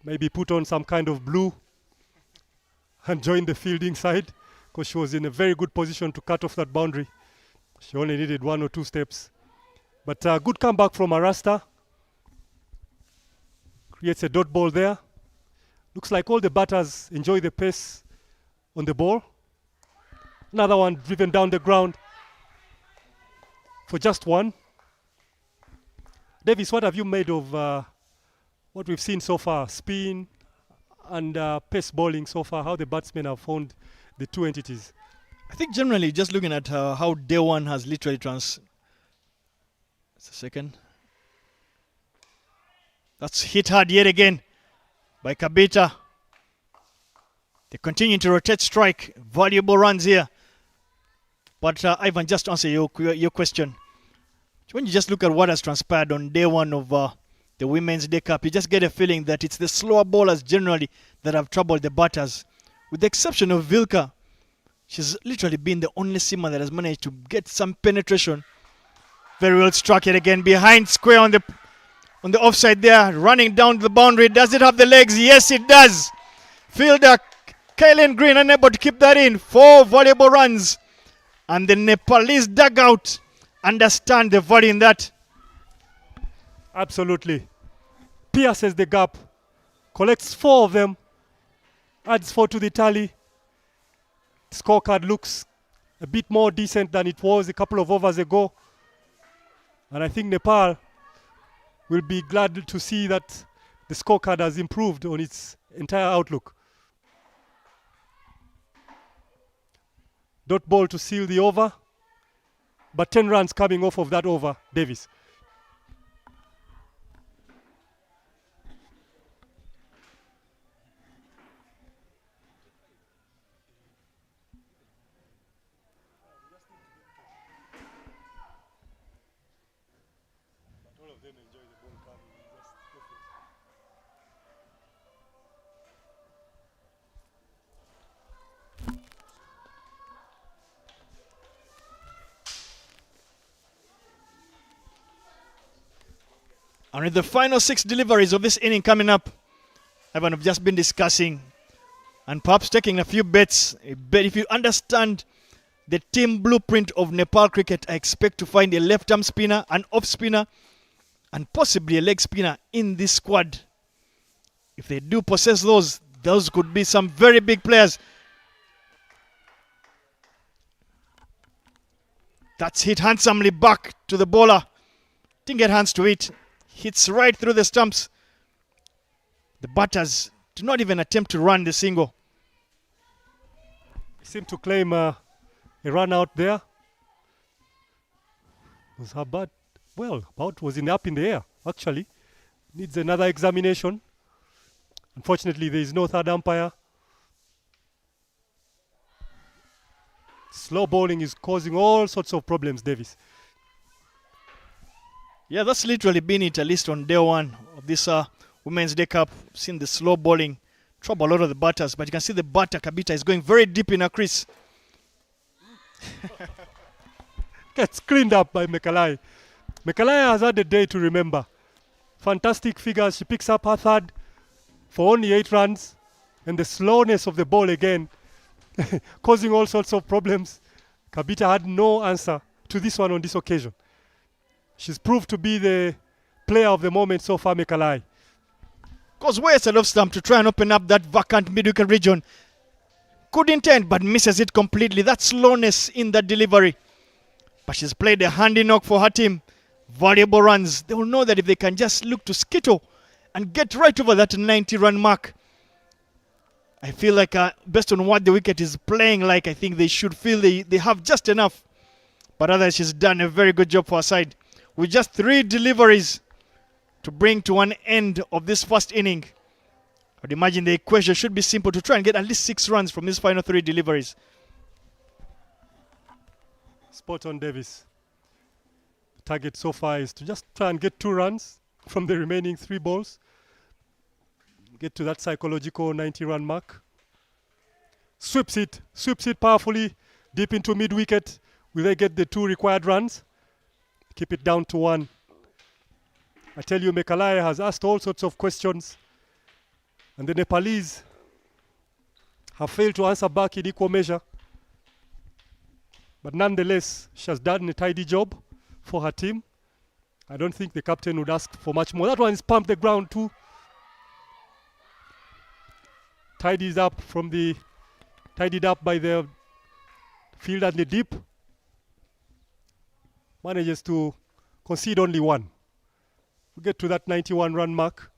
maybe put on some kind of blue and join the fielding side, because she was in a very good position to cut off that boundary. She only needed 1 or 2 steps. But good comeback from Arasta. Creates a dot ball there. Looks like all the batters enjoy the pace on the ball. Another one driven down the ground for just 1. Davis, what have you made of what we've seen so far? Spin and pace bowling so far, how the batsmen have found the 2 entities? I think generally, just looking at how day one has literally Just a second. That's hit hard yet again by Kabita. They continue to rotate strike. Valuable runs here. But Ivan, just to answer your question. When you just look at what has transpired on day one of the Women's Day Cup, you just get a feeling that it's the slower bowlers generally that have troubled the batters. With the exception of Vilka, she's literally been the only seamer that has managed to get some penetration. Very well struck it again behind square on the offside there, running down the boundary. Does it have the legs? Yes, it does. Fielder Kaylin Green unable to keep that in. 4 valuable runs, and the Nepalese dugout understand the value in that. Absolutely. Pierces the gap, collects 4 of them, adds 4 to the tally. Scorecard looks a bit more decent than it was a couple of overs ago. And I think Nepal will be glad to see that the scorecard has improved on its entire outlook. Dot ball to seal the over. but 10 runs coming off of that over, Davis. And with the final 6 deliveries of this inning coming up, Ivan, have just been discussing and perhaps taking a few bets. But if you understand the team blueprint of Nepal cricket, I expect to find a left-arm spinner, an off spinner, and possibly a leg spinner in this squad. If they do possess those could be some very big players. That's hit handsomely back to the bowler. Didn't get hands to it. Hits right through the stumps. The batters do not even attempt to run the single. He seemed to claim a run out there. Was how bad? Well, about was up in the air, actually. Needs another examination. Unfortunately, there is no third umpire. Slow bowling is causing all sorts of problems, Davis. Yeah, that's literally been it, at least on day one of this Women's Day Cup. Seen the slow bowling trouble a lot of the batters, but you can see the batter, Kabita, is going very deep in her crease. Gets cleaned up by Mekalai. Mekalai has had a day to remember. Fantastic figures. She picks up her third for only 8 runs. And the slowness of the ball again, causing all sorts of problems. Kabita had no answer to this one on this occasion. She's proved to be the player of the moment so far, Mekalai. Goes way outside of stump to try and open up that vacant mid-wicket region. Good intent, but misses it completely. That slowness in that delivery. But she's played a handy knock for her team. Valuable runs. They will know that if they can just look to skittle and get right over that 90-run mark, I feel like based on what the wicket is playing like, I think they should feel they have just enough. But otherwise, she's done a very good job for her side. With just 3 deliveries to bring to an end of this first inning, I'd imagine the equation should be simple to try and get at least 6 runs from these final 3 deliveries. Spot on, Davis. The target so far is to just try and get 2 runs from the remaining 3 balls. Get to that psychological 90-run mark. Sweeps it powerfully deep into mid-wicket. Will they get the 2 required runs? Keep it down to 1. I tell you, Mekalai has asked all sorts of questions, and the Nepalese have failed to answer back in equal measure. But nonetheless, she has done a tidy job for her team. I don't think the captain would ask for much more. That one is pumped the ground too. Tidied up by the field and the deep. Manages to concede only 1. We get to that 91-run mark.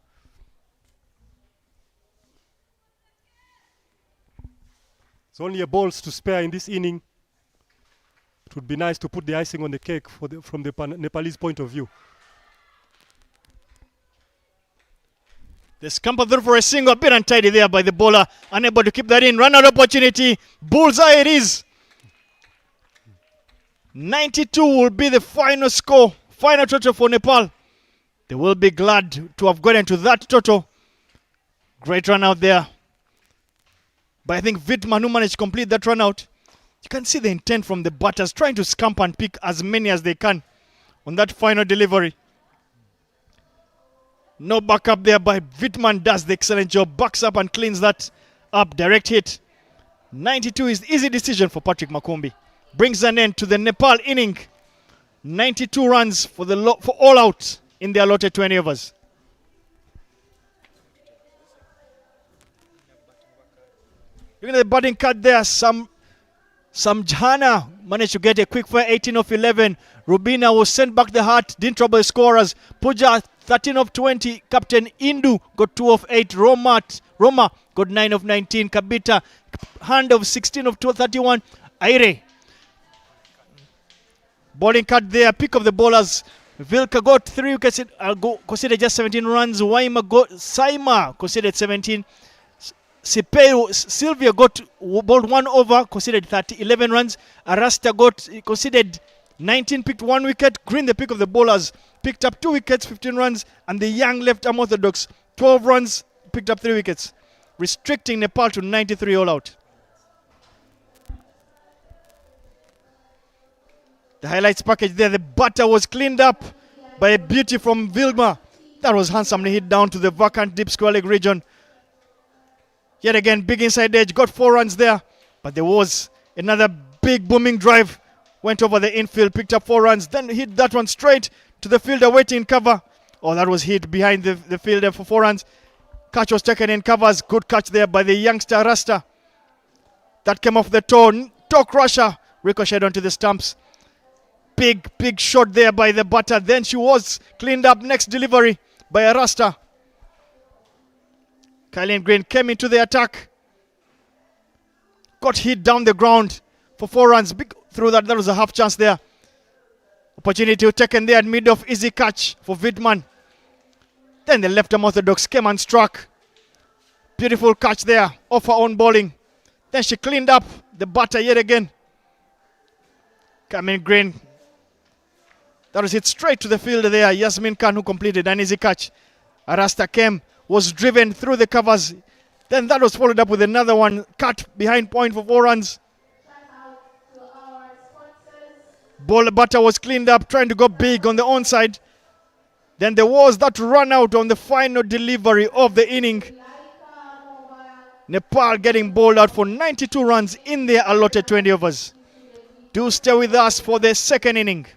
It's only a balls to spare in this inning. It would be nice to put the icing on the cake from the Nepalese point of view. The scamper through for a single, a bit untidy there by the bowler. Unable to keep that in. Run out opportunity. Bullseye it is. 92 will be the final score. Final total for Nepal. They will be glad to have gotten to that total. Great run out there. But I think Wittmann, who managed to complete that run out, you can see the intent from the batters trying to scamper and pick as many as they can on that final delivery. No backup there, but Wittmann does the excellent job. Backs up and cleans that up. Direct hit. 92 is easy decision for Patrick Makumbi. Brings an end to the Nepal inning. 92 runs for all out in the allotted 20 overs. Looking at the batting card there, Sam Jhana managed to get a quick fire, 18 of 11. Rubina was sent back the heart, didn't trouble the scorers. Puja, 13 of 20. Captain Indu got 2 of 8. Roma got 9 of 19. Kabita, hand of 16 of 31. Aire Bowling cut there, pick of the bowlers. Vilka got 3 wickets, conceded just 17 runs. Saima conceded 17. Sylvia bowled 1 over, conceded 11 runs. Arasta conceded 19, picked 1 wicket. Green, the pick of the bowlers, picked up 2 wickets, 15 runs. And the young left arm orthodox, 12 runs, picked up 3 wickets, restricting Nepal to 93 all out. The highlights package there, the batter was cleaned up by a beauty from Vilma. That was handsomely hit down to the vacant deep square leg region. Yet again, big inside edge, got 4 runs there. But there was another big booming drive. Went over the infield, picked up 4 runs, then hit that one straight to the fielder waiting in cover. Oh, that was hit behind the fielder for 4 runs. Catch was taken in covers. Good catch there by the youngster Rasta. That came off the toe. Toe crusher. Ricocheted onto the stumps. Big shot there by the batter. Then she was cleaned up. Next delivery by a Rasta. Kylian Green came into the attack. Got hit down the ground for 4 runs. Big through that. That was a half chance there. Opportunity taken there at mid-off. Easy catch for Widman. Then the left arm orthodox came and struck. Beautiful catch there off her own bowling. Then she cleaned up the batter yet again. Kylian Green. That was hit straight to the fielder there. Yasmin Khan, who completed an easy catch. Arasta came, was driven through the covers. Then that was followed up with another one. Cut behind point for 4 runs. Bowler batter was cleaned up, trying to go big on the onside. Then there was that run out on the final delivery of the inning. Nepal getting bowled out for 92 runs in their allotted 20 overs. Do stay with us for the second inning.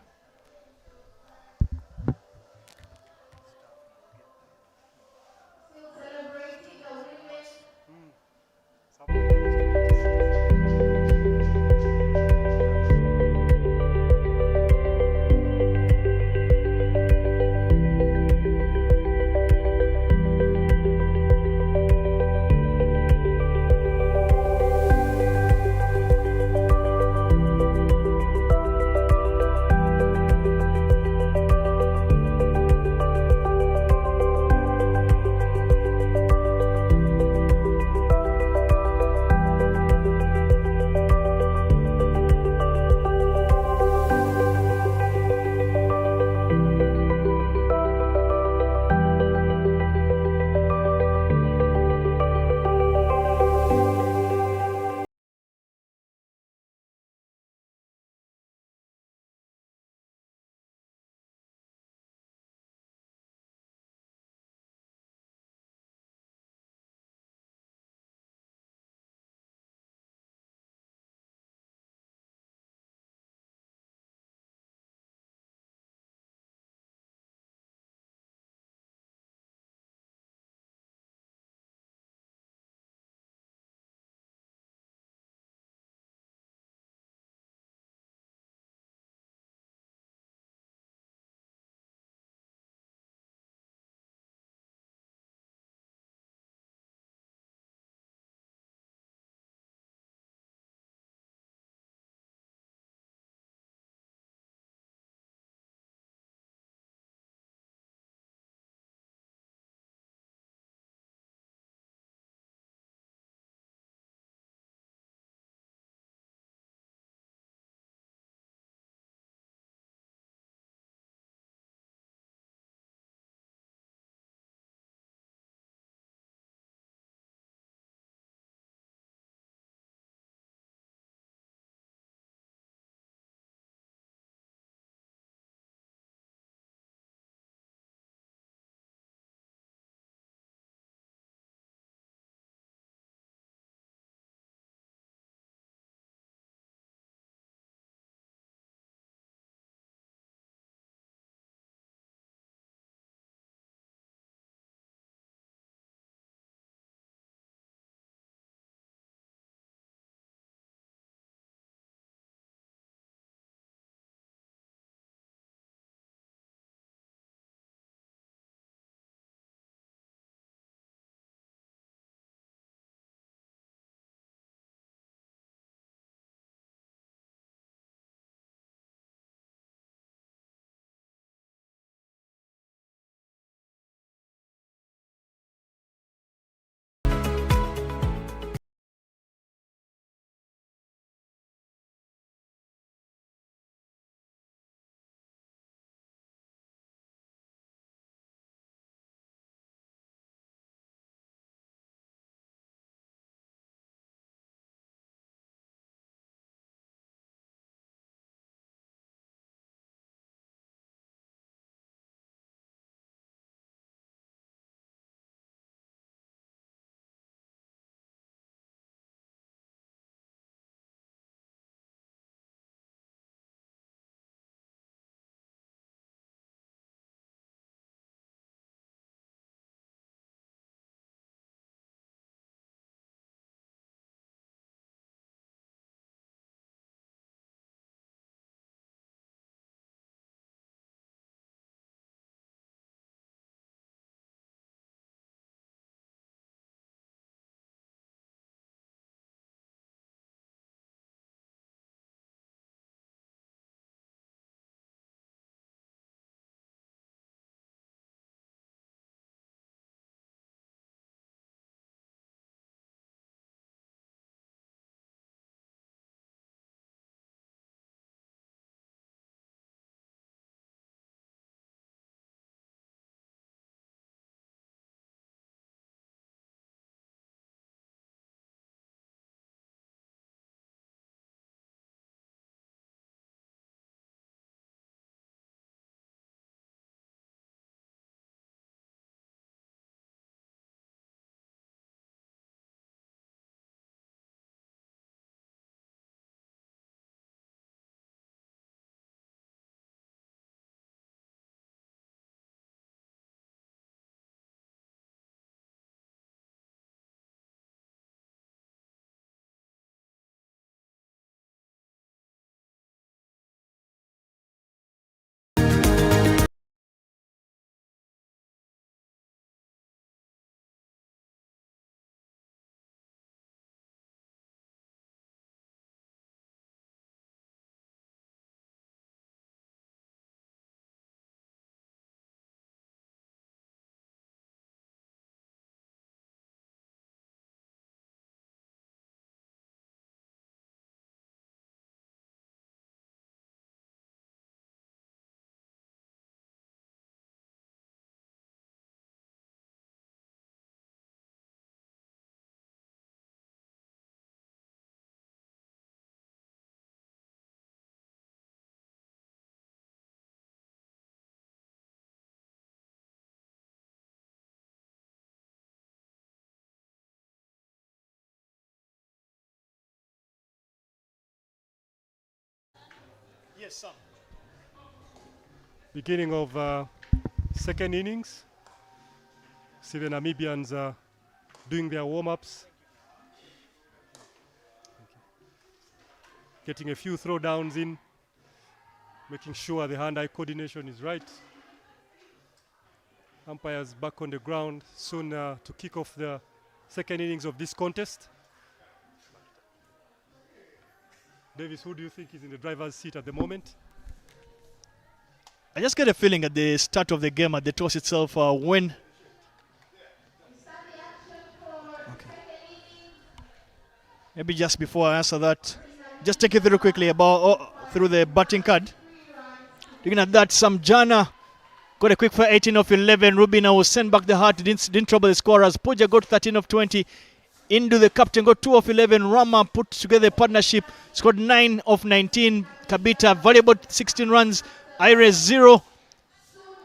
Yes, Sam. Beginning of second innings. See the Namibians doing their warm-ups. Getting a few throwdowns in. Making sure the hand-eye coordination is right. Umpires back on the ground soon to kick off the second innings of this contest. Davis, who do you think is in the driver's seat at the moment? I just get a feeling at the start of the game, at the toss itself, when... Okay. Maybe just before I answer that, just take it through quickly about through the batting card. Looking at that, Samjana got a quick for 18 of 11. Rubina was sent back the heart, didn't trouble the scorers. Puja got 13 of 20. Into the captain got 2 of 11. Rama put together a partnership, scored 9 of 19. Kabita valuable 16 runs. Ires 0.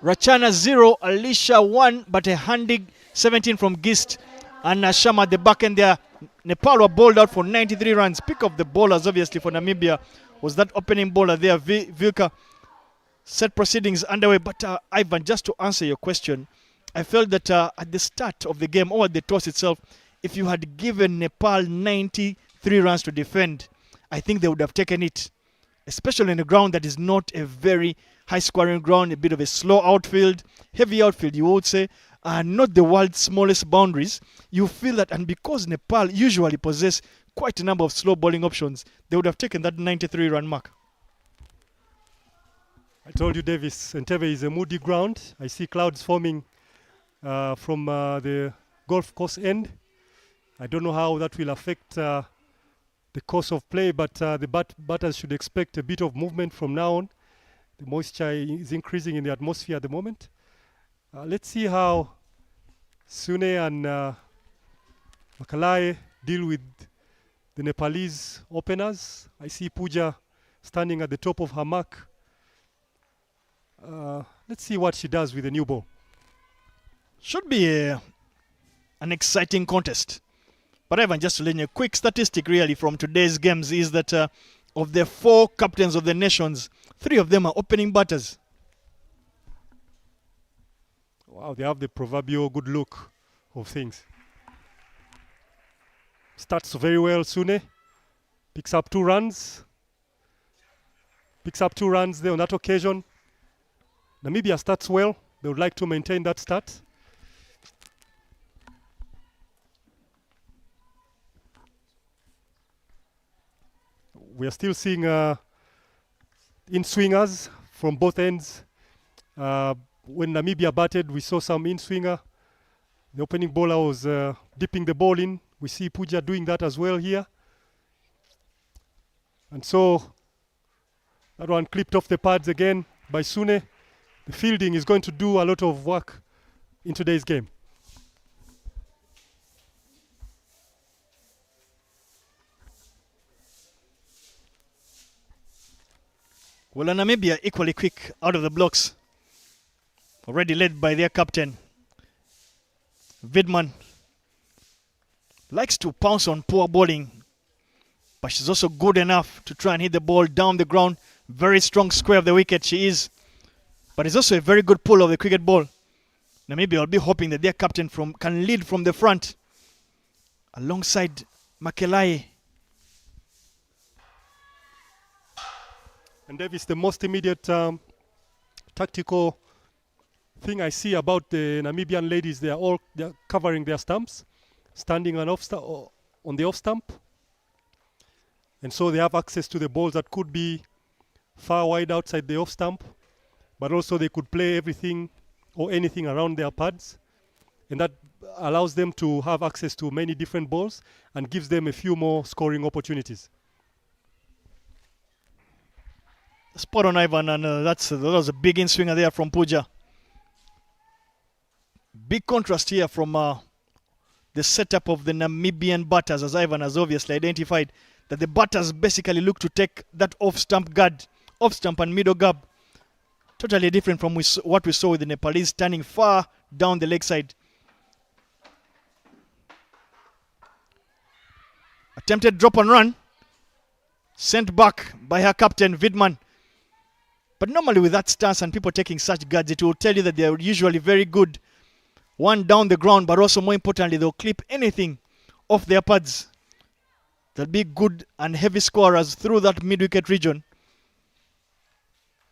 Rachana 0. Alicia 1, but a handy 17 from Gist. And Shama at the back end there. Nepal were bowled out for 93 runs. Pick of the bowlers, obviously, for Namibia was that opening bowler there, Vilka. Set proceedings underway. But Ivan, just to answer your question, I felt that at the start of the game or at the toss itself, if you had given Nepal 93 runs to defend, I think they would have taken it, especially in a ground that is not a very high-scoring ground, a bit of a slow outfield, heavy outfield, you would say, not the world's smallest boundaries. You feel that, and because Nepal usually possess quite a number of slow bowling options, they would have taken that 93-run mark. I told you, Davis, Entebbe is a moody ground. I see clouds forming from the golf course end. I don't know how that will affect the course of play, but the batters should expect a bit of movement from now on. The moisture is increasing in the atmosphere at the moment. Let's see how Sune and Makalae deal with the Nepalese openers. I see Puja standing at the top of her mark. Let's see what she does with the new ball. Should be an exciting contest. But Evan, just to let you know, a quick statistic really from today's games is that of the 4 captains of the nations, 3 of them are opening batters. Wow, they have the proverbial good look of things. Starts very well, Sune. Picks up 2 runs. Picks up 2 runs there on that occasion. Namibia starts well. They would like to maintain that start. We are still seeing in-swingers from both ends. When Namibia batted, we saw some in-swinger. The opening bowler was dipping the ball in. We see Puja doing that as well here. And so that one clipped off the pads again by Sune. The fielding is going to do a lot of work in today's game. Well, Namibia equally quick out of the blocks. Already led by their captain. Vidman likes to pounce on poor bowling, but she's also good enough to try and hit the ball down the ground. Very strong square of the wicket she is. But it's also a very good pull of the cricket ball. Namibia will be hoping that their captain can lead from the front alongside Makelai. And Davis, the most immediate tactical thing I see about the Namibian ladies, they're covering their stumps, standing on the off stump. And so they have access to the balls that could be far wide outside the off stump, but also they could play everything or anything around their pads. And that allows them to have access to many different balls and gives them a few more scoring opportunities. Spot on, Ivan, and that was a big in-swinger there from Puja. Big contrast here from the setup of the Namibian batters, as Ivan has obviously identified, that the batters basically look to take that off-stump guard, off-stump and middle guard. Totally different from what we saw with the Nepalese standing far down the leg side. Attempted drop and run. Sent back by her captain, Vidman. But normally with that stance and people taking such guards, it will tell you that they're usually very good. One, down the ground, but also more importantly, they'll clip anything off their pads. They'll be good and heavy scorers through that mid-wicket region.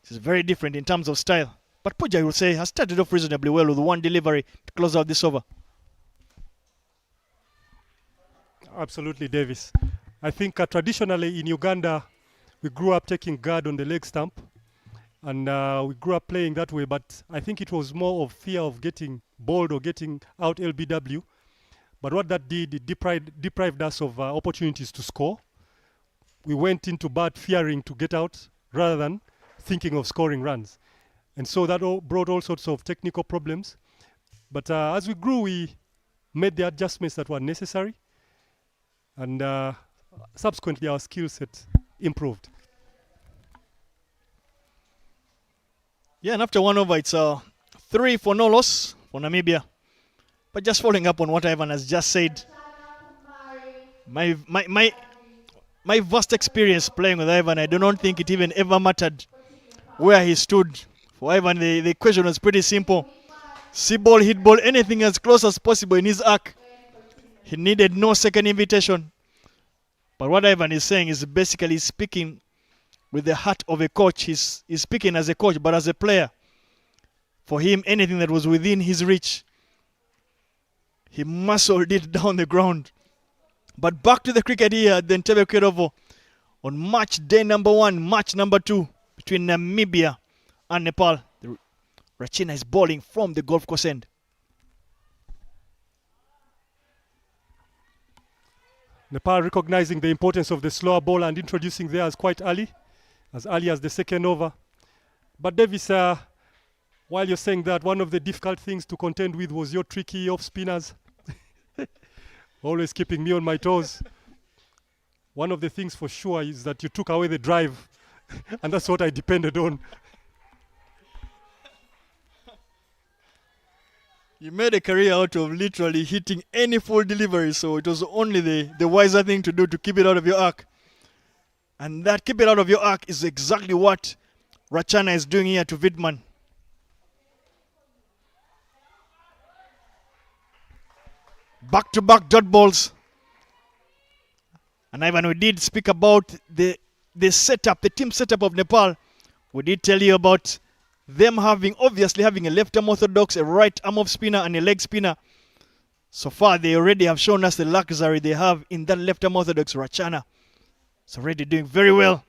This is very different in terms of style. But Puja, I will say, has started off reasonably well with one delivery to close out this over. Absolutely, Davis. I think traditionally in Uganda, we grew up taking guard on the leg stump. And we grew up playing that way. But I think it was more of fear of getting bowled or getting out LBW. But what that did, it deprived us of opportunities to score. We went into bat fearing to get out rather than thinking of scoring runs. And so that brought all sorts of technical problems. But as we grew, we made the adjustments that were necessary. And subsequently, our skill set improved. Yeah, and after one over, it's 3 for no loss for Namibia. But just following up on what Ivan has just said, my vast experience playing with Ivan, I do not think it even ever mattered where he stood. For Ivan, the equation was pretty simple. See ball, hit ball, anything as close as possible in his arc. He needed no second invitation. But what Ivan is saying is basically speaking with the heart of a coach. He's speaking as a coach, but as a player. For him, anything that was within his reach, he muscled it down the ground. But back to the cricket here at the Entebbe Cricket Oval on match day number 1, match number 2 between Namibia and Nepal. Rachina is bowling from the golf course end. Nepal recognizing the importance of the slower ball and introducing theirs quite early as the second over. But Davis, while you're saying that, one of the difficult things to contend with was your tricky off spinners. Always keeping me on my toes. One of the things for sure is that you took away the drive, and that's what I depended on. You made a career out of literally hitting any full delivery, so it was only the wiser thing to do to keep it out of your arc. And that keep it out of your arc is exactly what Rachana is doing here to Vidman. Back-to-back dot balls. And Ivan, we did speak about the setup, the team setup of Nepal. We did tell you about them obviously having a left-arm orthodox, a right-arm off spinner, and a leg spinner. So far, they already have shown us the luxury they have in that left-arm orthodox, Rachana. It's already doing very well.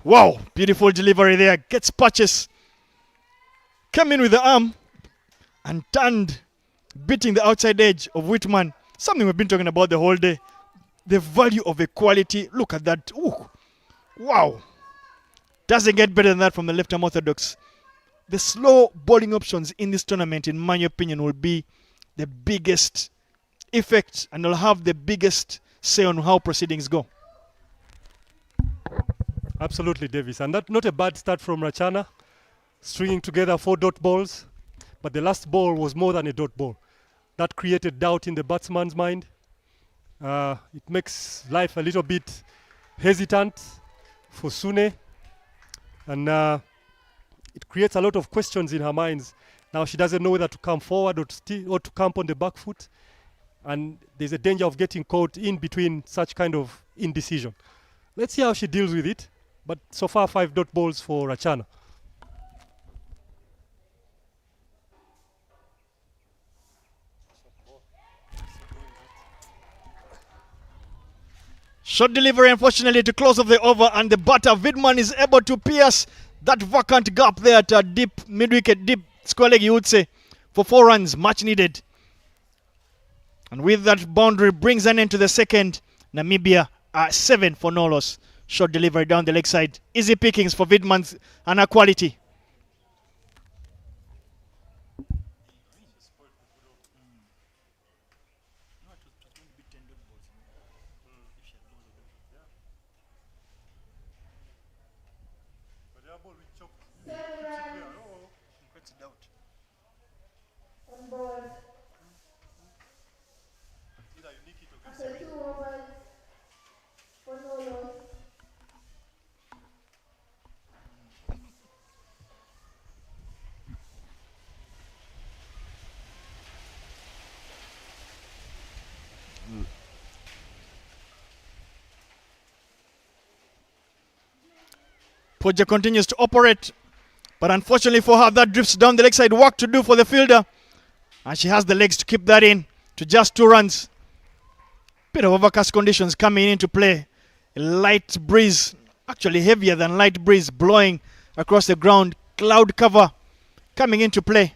Wow, beautiful delivery there. Gets patches. Came in with the arm and turned, beating the outside edge of Whitman. Something we've been talking about the whole day. The value of equality. Look at that. Ooh. Wow. Doesn't get better than that from the left-arm orthodox. The slow bowling options in this tournament, in my opinion, will be the biggest effect and will have the biggest say on how proceedings go. Absolutely, Davis. And that not a bad start from Rachana, stringing together 4 dot balls. But the last ball was more than a dot ball. That created doubt in the batsman's mind. It makes life a little bit hesitant for Sune. And it creates a lot of questions in her minds. Now she doesn't know whether to come forward or to camp on the back foot. And there's a danger of getting caught in between such kind of indecision. Let's see how she deals with it. But so far, 5 dot balls for Rachana. Short delivery, unfortunately, to close off the over, and the batter Vidman is able to pierce that vacant gap there at a deep mid-wicket, deep square leg, you would say, for 4 runs, much needed. And with that boundary, brings an end to the second. Namibia 7 for no loss. Short delivery down the leg side. Easy pickings for Vidman and her quality. Puja continues to operate, but unfortunately for her, that drifts down the leg side. Work to do for the fielder, and she has the legs to keep that in to just 2 runs. Bit of overcast conditions coming into play. A light breeze, actually heavier than light breeze, blowing across the ground. Cloud cover coming into play.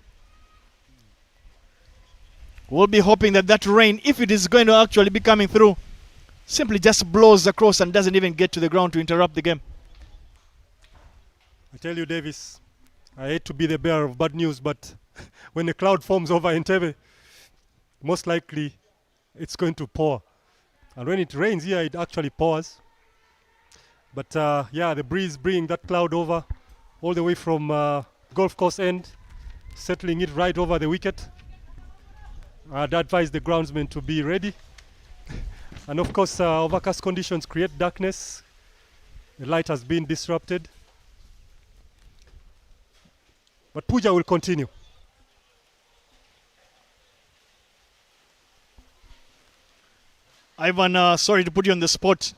We'll be hoping that that rain, if it is going to actually be coming through, simply just blows across and doesn't even get to the ground to interrupt the game. I tell you, Davis, I hate to be the bearer of bad news, but when a cloud forms over Entebbe, most likely it's going to pour. And when it rains here, it actually pours. But yeah, the breeze bringing that cloud over all the way from golf course end, settling it right over the wicket. I'd advise the groundsmen to be ready. And of course, overcast conditions create darkness. The light has been disrupted. But Puja will continue. Ivan, sorry to put you on the spot.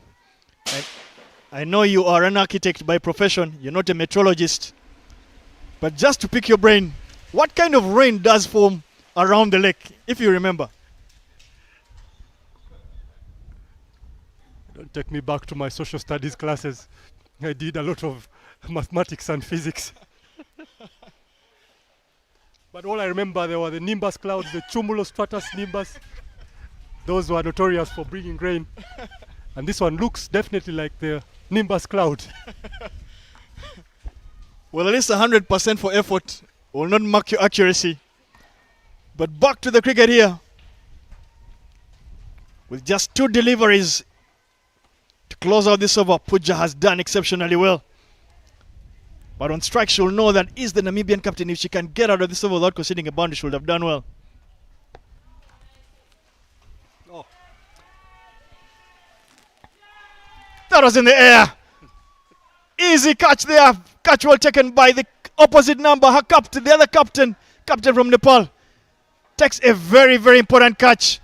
I know you are an architect by profession. You're not a meteorologist. But just to pick your brain, what kind of rain does form around the lake, if you remember? Don't take me back to my social studies classes. I did a lot of mathematics and physics. But all I remember, there were the nimbus clouds, the cumulostratus nimbus. Those were notorious for bringing rain. And this one looks definitely like the nimbus cloud. Well, at least 100% for effort will not mark your accuracy. But back to the cricket here. With just 2 deliveries to close out this over, Puja has done exceptionally well. But on strike, she'll know that is the Namibian captain. If she can get out of this over without conceding a boundary, she would have done well. Oh. That was in the air. Easy catch there. Catch well taken by the opposite number. Her captain, the other captain from Nepal, takes a very, very important catch.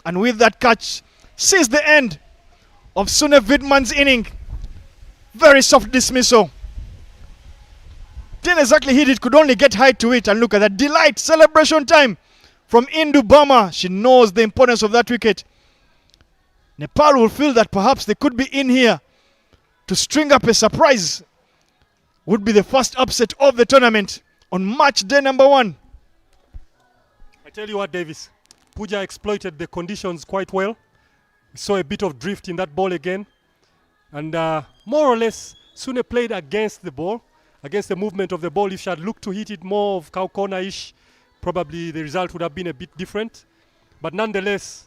And with that catch, sees the end of Sune Vidman's inning. Very soft dismissal. Didn't exactly hit it, could only get high to it. And look at that delight, celebration time from Indu Bama. She knows the importance of that wicket. Nepal will feel that perhaps they could be in here to string up a surprise. Would be the first upset of the tournament on match day number 1. I tell you what, Davis, Puja exploited the conditions quite well. We saw a bit of drift in that ball again. And more or less, Sune played against the ball, against the movement of the ball. If she had looked to hit it more of cow corner-ish, probably the result would have been a bit different. But nonetheless,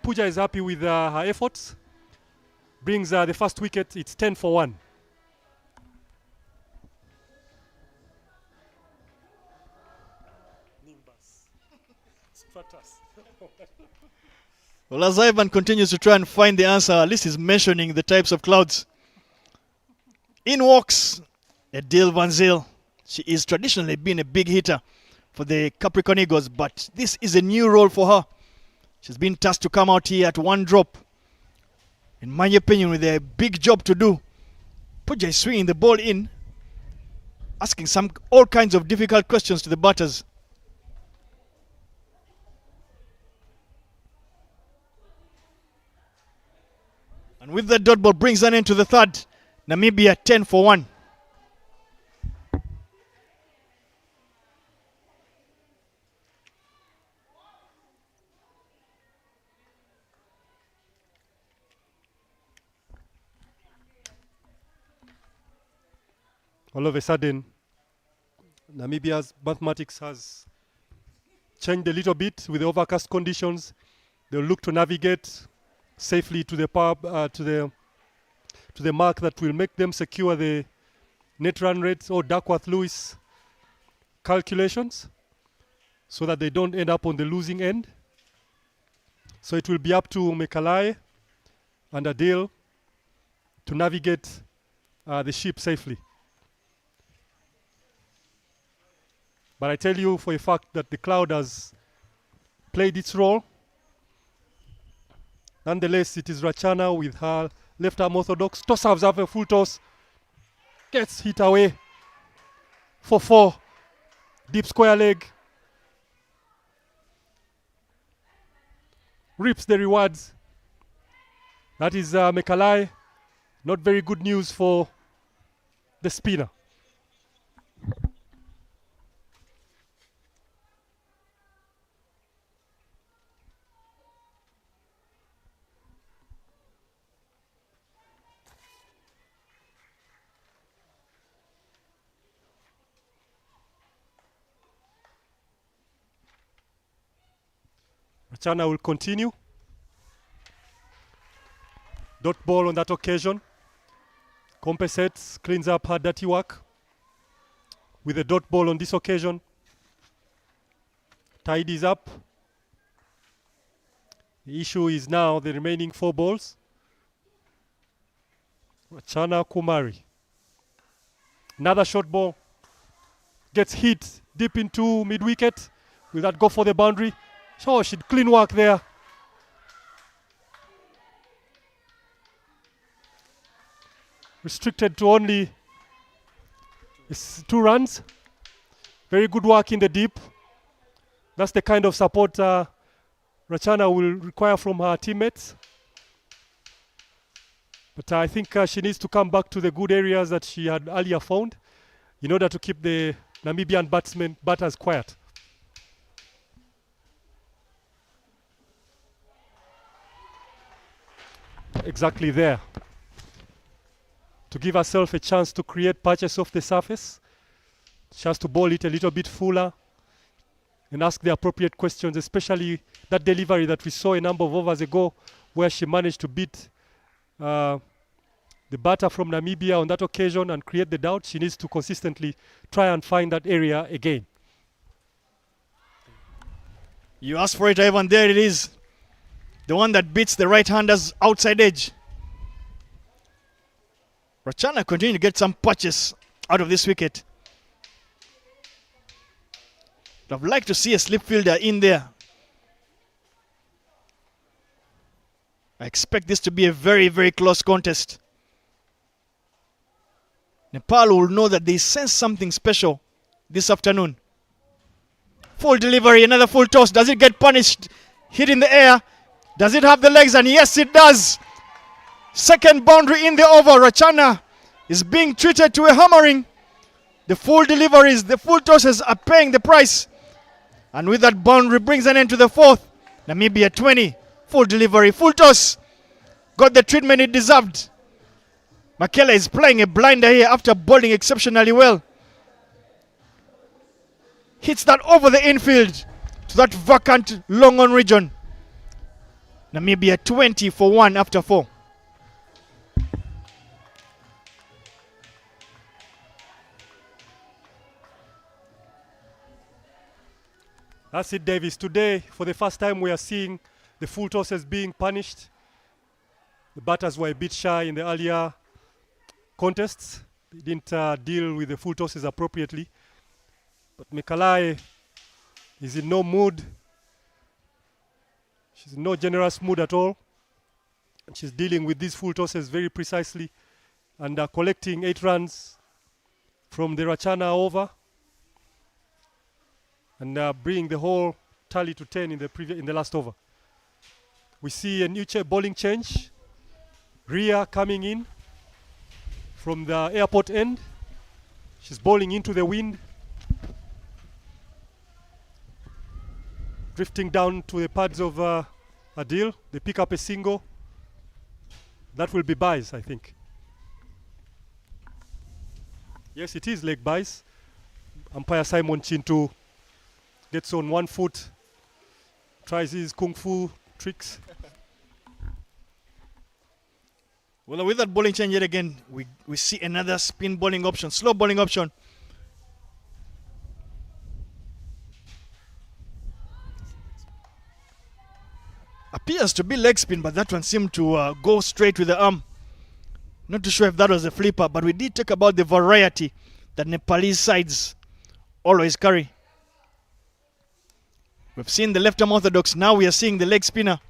Puja is happy with her efforts. Brings the first wicket. It's 10 for 1. Nimbus. Stratus. Well, as Ivan continues to try and find the answer, at least he's mentioning the types of clouds. In walks Adil Van Zyl. She is traditionally been a big hitter for the Capricorn Eagles, but this is a new role for her. She's been tasked to come out here at 1 drop. In my opinion, with a big job to do. Puja is swinging the ball in, asking all kinds of difficult questions to the batters. And with that dot ball brings an end to the 3rd. Namibia 10 for 1. All of a sudden, Namibia's mathematics has changed a little bit with the overcast conditions. They'll look to navigate safely to the to the mark that will make them secure the net run rates or Duckworth-Lewis calculations, so that they don't end up on the losing end. So it will be up to Mekalai and Adil to navigate the ship safely. But I tell you for a fact that the cloud has played its role. Nonetheless, it is Rachana with her left arm orthodox. Toss serves up a full toss. Gets hit away for 4. Deep square leg. Reaps the rewards. That is Mekalai. Not very good news for the spinner. Rachana will continue. Dot ball on that occasion. Compensates, cleans up her dirty work with a dot ball on this occasion. Tidies up. The issue is now the remaining 4 balls. Rachana Kumari. Another short ball. Gets hit deep into mid-wicket. Will that go for the boundary? Oh, she did clean work there. Restricted to only 2 runs. Very good work in the deep. That's the kind of support Rachana will require from her teammates. But I think she needs to come back to the good areas that she had earlier found in order to keep the Namibian batters quiet. Exactly there. To give herself a chance to create patches off the surface. She has to ball it a little bit fuller and ask the appropriate questions, especially that delivery that we saw a number of overs ago where she managed to beat the batter from Namibia on that occasion and create the doubt. She needs to consistently try and find that area again. You asked for it, Ivan. There it is. The one that beats the right-hander's outside edge. Rachana continuing to get some patches out of this wicket. I'd have liked to see a slip fielder in there. I expect this to be a very, very close contest. Nepal will know that they sense something special this afternoon. Full delivery, another full toss. Does it get punished? Hit in the air. Does it have the legs? And yes, it does. Second boundary in the over. Rachana is being treated to a hammering. The full deliveries, the full tosses are paying the price. And with that boundary brings an end to the 4th. Namibia 20. Full delivery, full toss. Got the treatment it deserved. Makela is playing a blinder here after bowling exceptionally well. Hits that over the infield to that vacant long on region. Namibia 20 for 1 after 4. That's it, Davis. Today, for the first time, we are seeing the full tosses being punished. The batters were a bit shy in the earlier contests. They didn't deal with the full tosses appropriately. But Mekalai is in no mood. She's in no generous mood at all. And she's dealing with these full tosses very precisely and collecting 8 runs from the Rachana over and bringing the whole tally to 10 in the last over. We see a new bowling change. Ria coming in from the airport end. She's bowling into the wind. Drifting down to the pads of Adil. They pick up a single. That will be buys, I think. Yes, it is leg buys. Umpire Simon Chintu gets on 1 foot, tries his kung fu tricks. Well, with that bowling change yet again, we see another spin bowling option, slow bowling option. Appears to be leg spin, but that one seemed to go straight with the arm. Not too sure if that was a flipper, but we did talk about the variety that Nepalese sides always carry. We've seen the left arm orthodox, now we are seeing the leg spinner.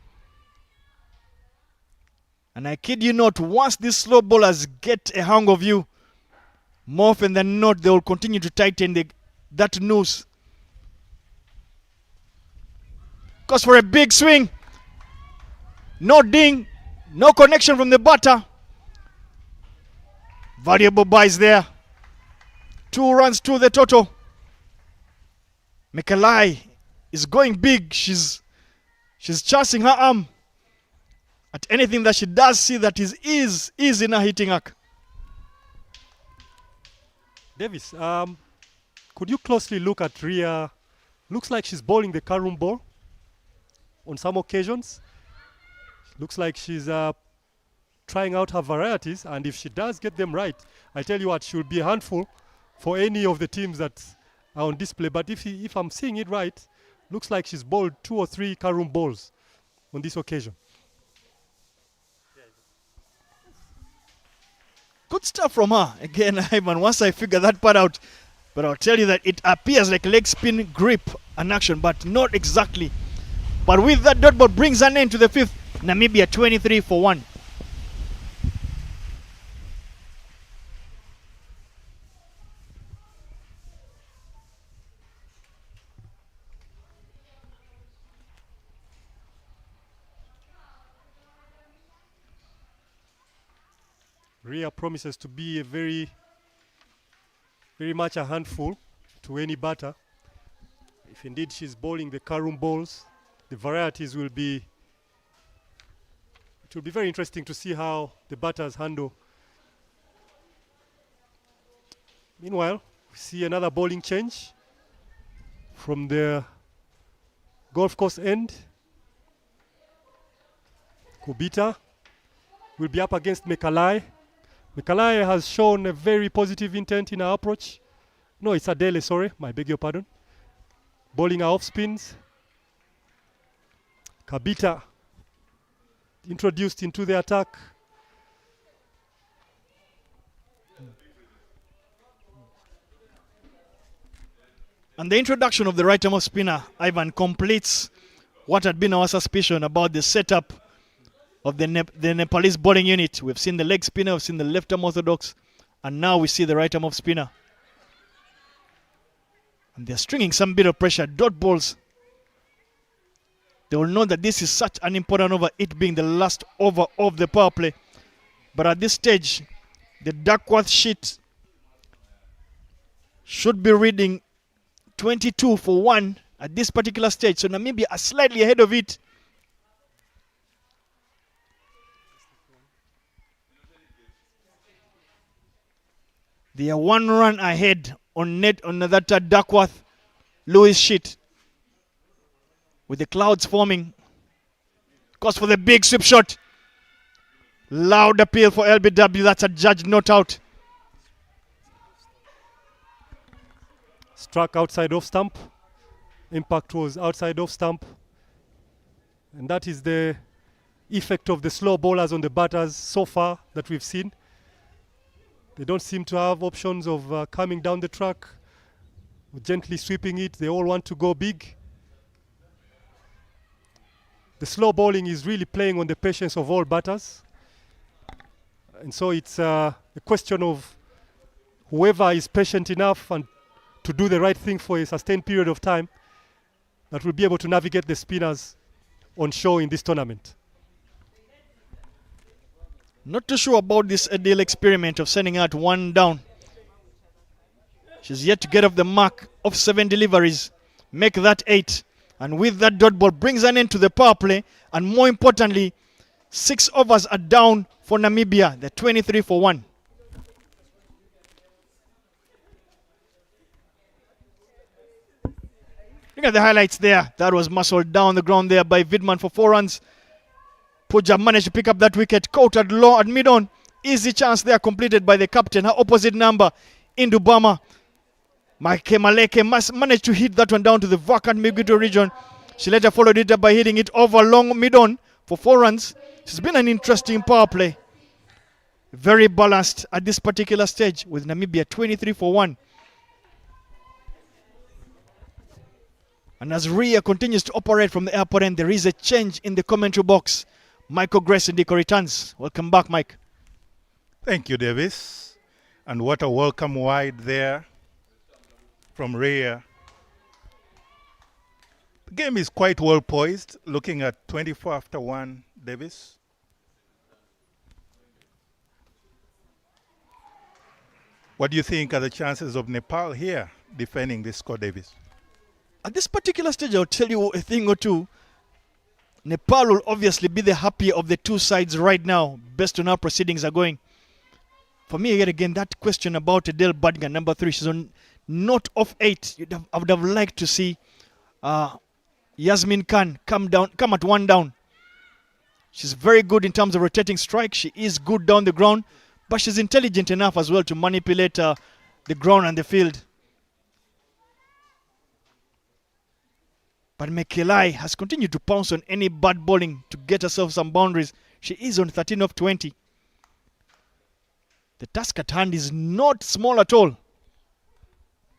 And I kid you not, once these slow bowlers get a hang of you, more often than not, they will continue to tighten that noose. Goes for a big swing. No ding. No connection from the batter. Valuable buys there. 2 runs to the total. Mekalai is going big. She's chancing her arm at anything that she does see that is in her hitting arc. Davis, could you closely look at Ria? Looks like she's bowling the Karum ball on some occasions. Looks like she's trying out her varieties, and if she does get them right, I tell you what, she will be a handful for any of the teams that are on display. But if I'm seeing it right, looks like she's bowled 2 or 3 Karum balls on this occasion. Good stuff from her. Again, Ivan, once I figure that part out, but I'll tell you that it appears like leg spin grip and action, but not exactly. But with that, dot ball brings an end to the 5th. Namibia 23 for 1. Ria promises to be a very much a handful to any batter. If indeed she's bowling the Karum balls, the varieties will be, it will be very interesting to see how the batters handle. Meanwhile, we see another bowling change from the golf course end. Kubita will be up against Mekalai. Mekalai has shown a very positive intent in her approach. No, it's Adele, sorry, I beg your pardon. Bowling her off spins. Kabita introduced into the attack. And the introduction of the right arm off spinner, Ivan, completes what had been our suspicion about the setup of the Nepalese bowling unit. We've seen the leg spinner, we've seen the left arm orthodox, and now we see the right arm off spinner. And they're stringing some bit of pressure. Dot balls. They will know that this is such an important over, it being the last over of the power play. But at this stage, the Duckworth sheet should be reading 22 for 1 at this particular stage. So Namibia are slightly ahead of it. They are 1 run ahead on net on that Duckworth Lewis sheet. With the clouds forming. Goes for the big sweep shot. Loud appeal for LBW. That's a judge not out. Struck outside off stump. Impact was outside off stump. And that is the effect of the slow bowlers on the batters so far that we've seen. They don't seem to have options of coming down the track, gently sweeping it. They all want to go big. The slow bowling is really playing on the patience of all batters. And so it's a question of whoever is patient enough and to do the right thing for a sustained period of time that will be able to navigate the spinners on show in this tournament. Not too sure about this Adele experiment of sending out 1 down. She's yet to get off the mark of 7 deliveries. Make that 8. And with that, dot ball brings an end to the power play. And more importantly, 6 overs are down for Namibia. They're 23 for 1. Look at the highlights there. That was muscled down the ground there by Vidman for 4 runs. Puja managed to pick up that wicket. Coated low at mid-on. Easy chance there completed by the captain. Her opposite number, Indubama. Maike Maleke managed to hit that one down to the vacant Miguito region. She later followed it up by hitting it over long mid-on for 4 runs. It's been an interesting power play. Very balanced at this particular stage with Namibia 23 for 1. And as Ria continues to operate from the airport end, there is a change in the commentary box. Michael Grace Ndiko returns. Welcome back, Mike. Thank you, Davis. And what a welcome wide there from Rhea. The game is quite well poised, looking at 24 after 1, Davis. What do you think are the chances of Nepal here defending this score, Davis? At this particular stage, I'll tell you a thing or two. Nepal will obviously be the happier of the two sides right now, based on how proceedings are going. For me, yet again, that question about Adele Badgan, number 3, she's on not off 8. I would have liked to see Yasmin Khan come at 1 down. She's very good in terms of rotating strike. She is good down the ground, but she's intelligent enough as well to manipulate the ground and the field. But Mekelai has continued to pounce on any bad bowling to get herself some boundaries. She is on 13 of 20. The task at hand is not small at all.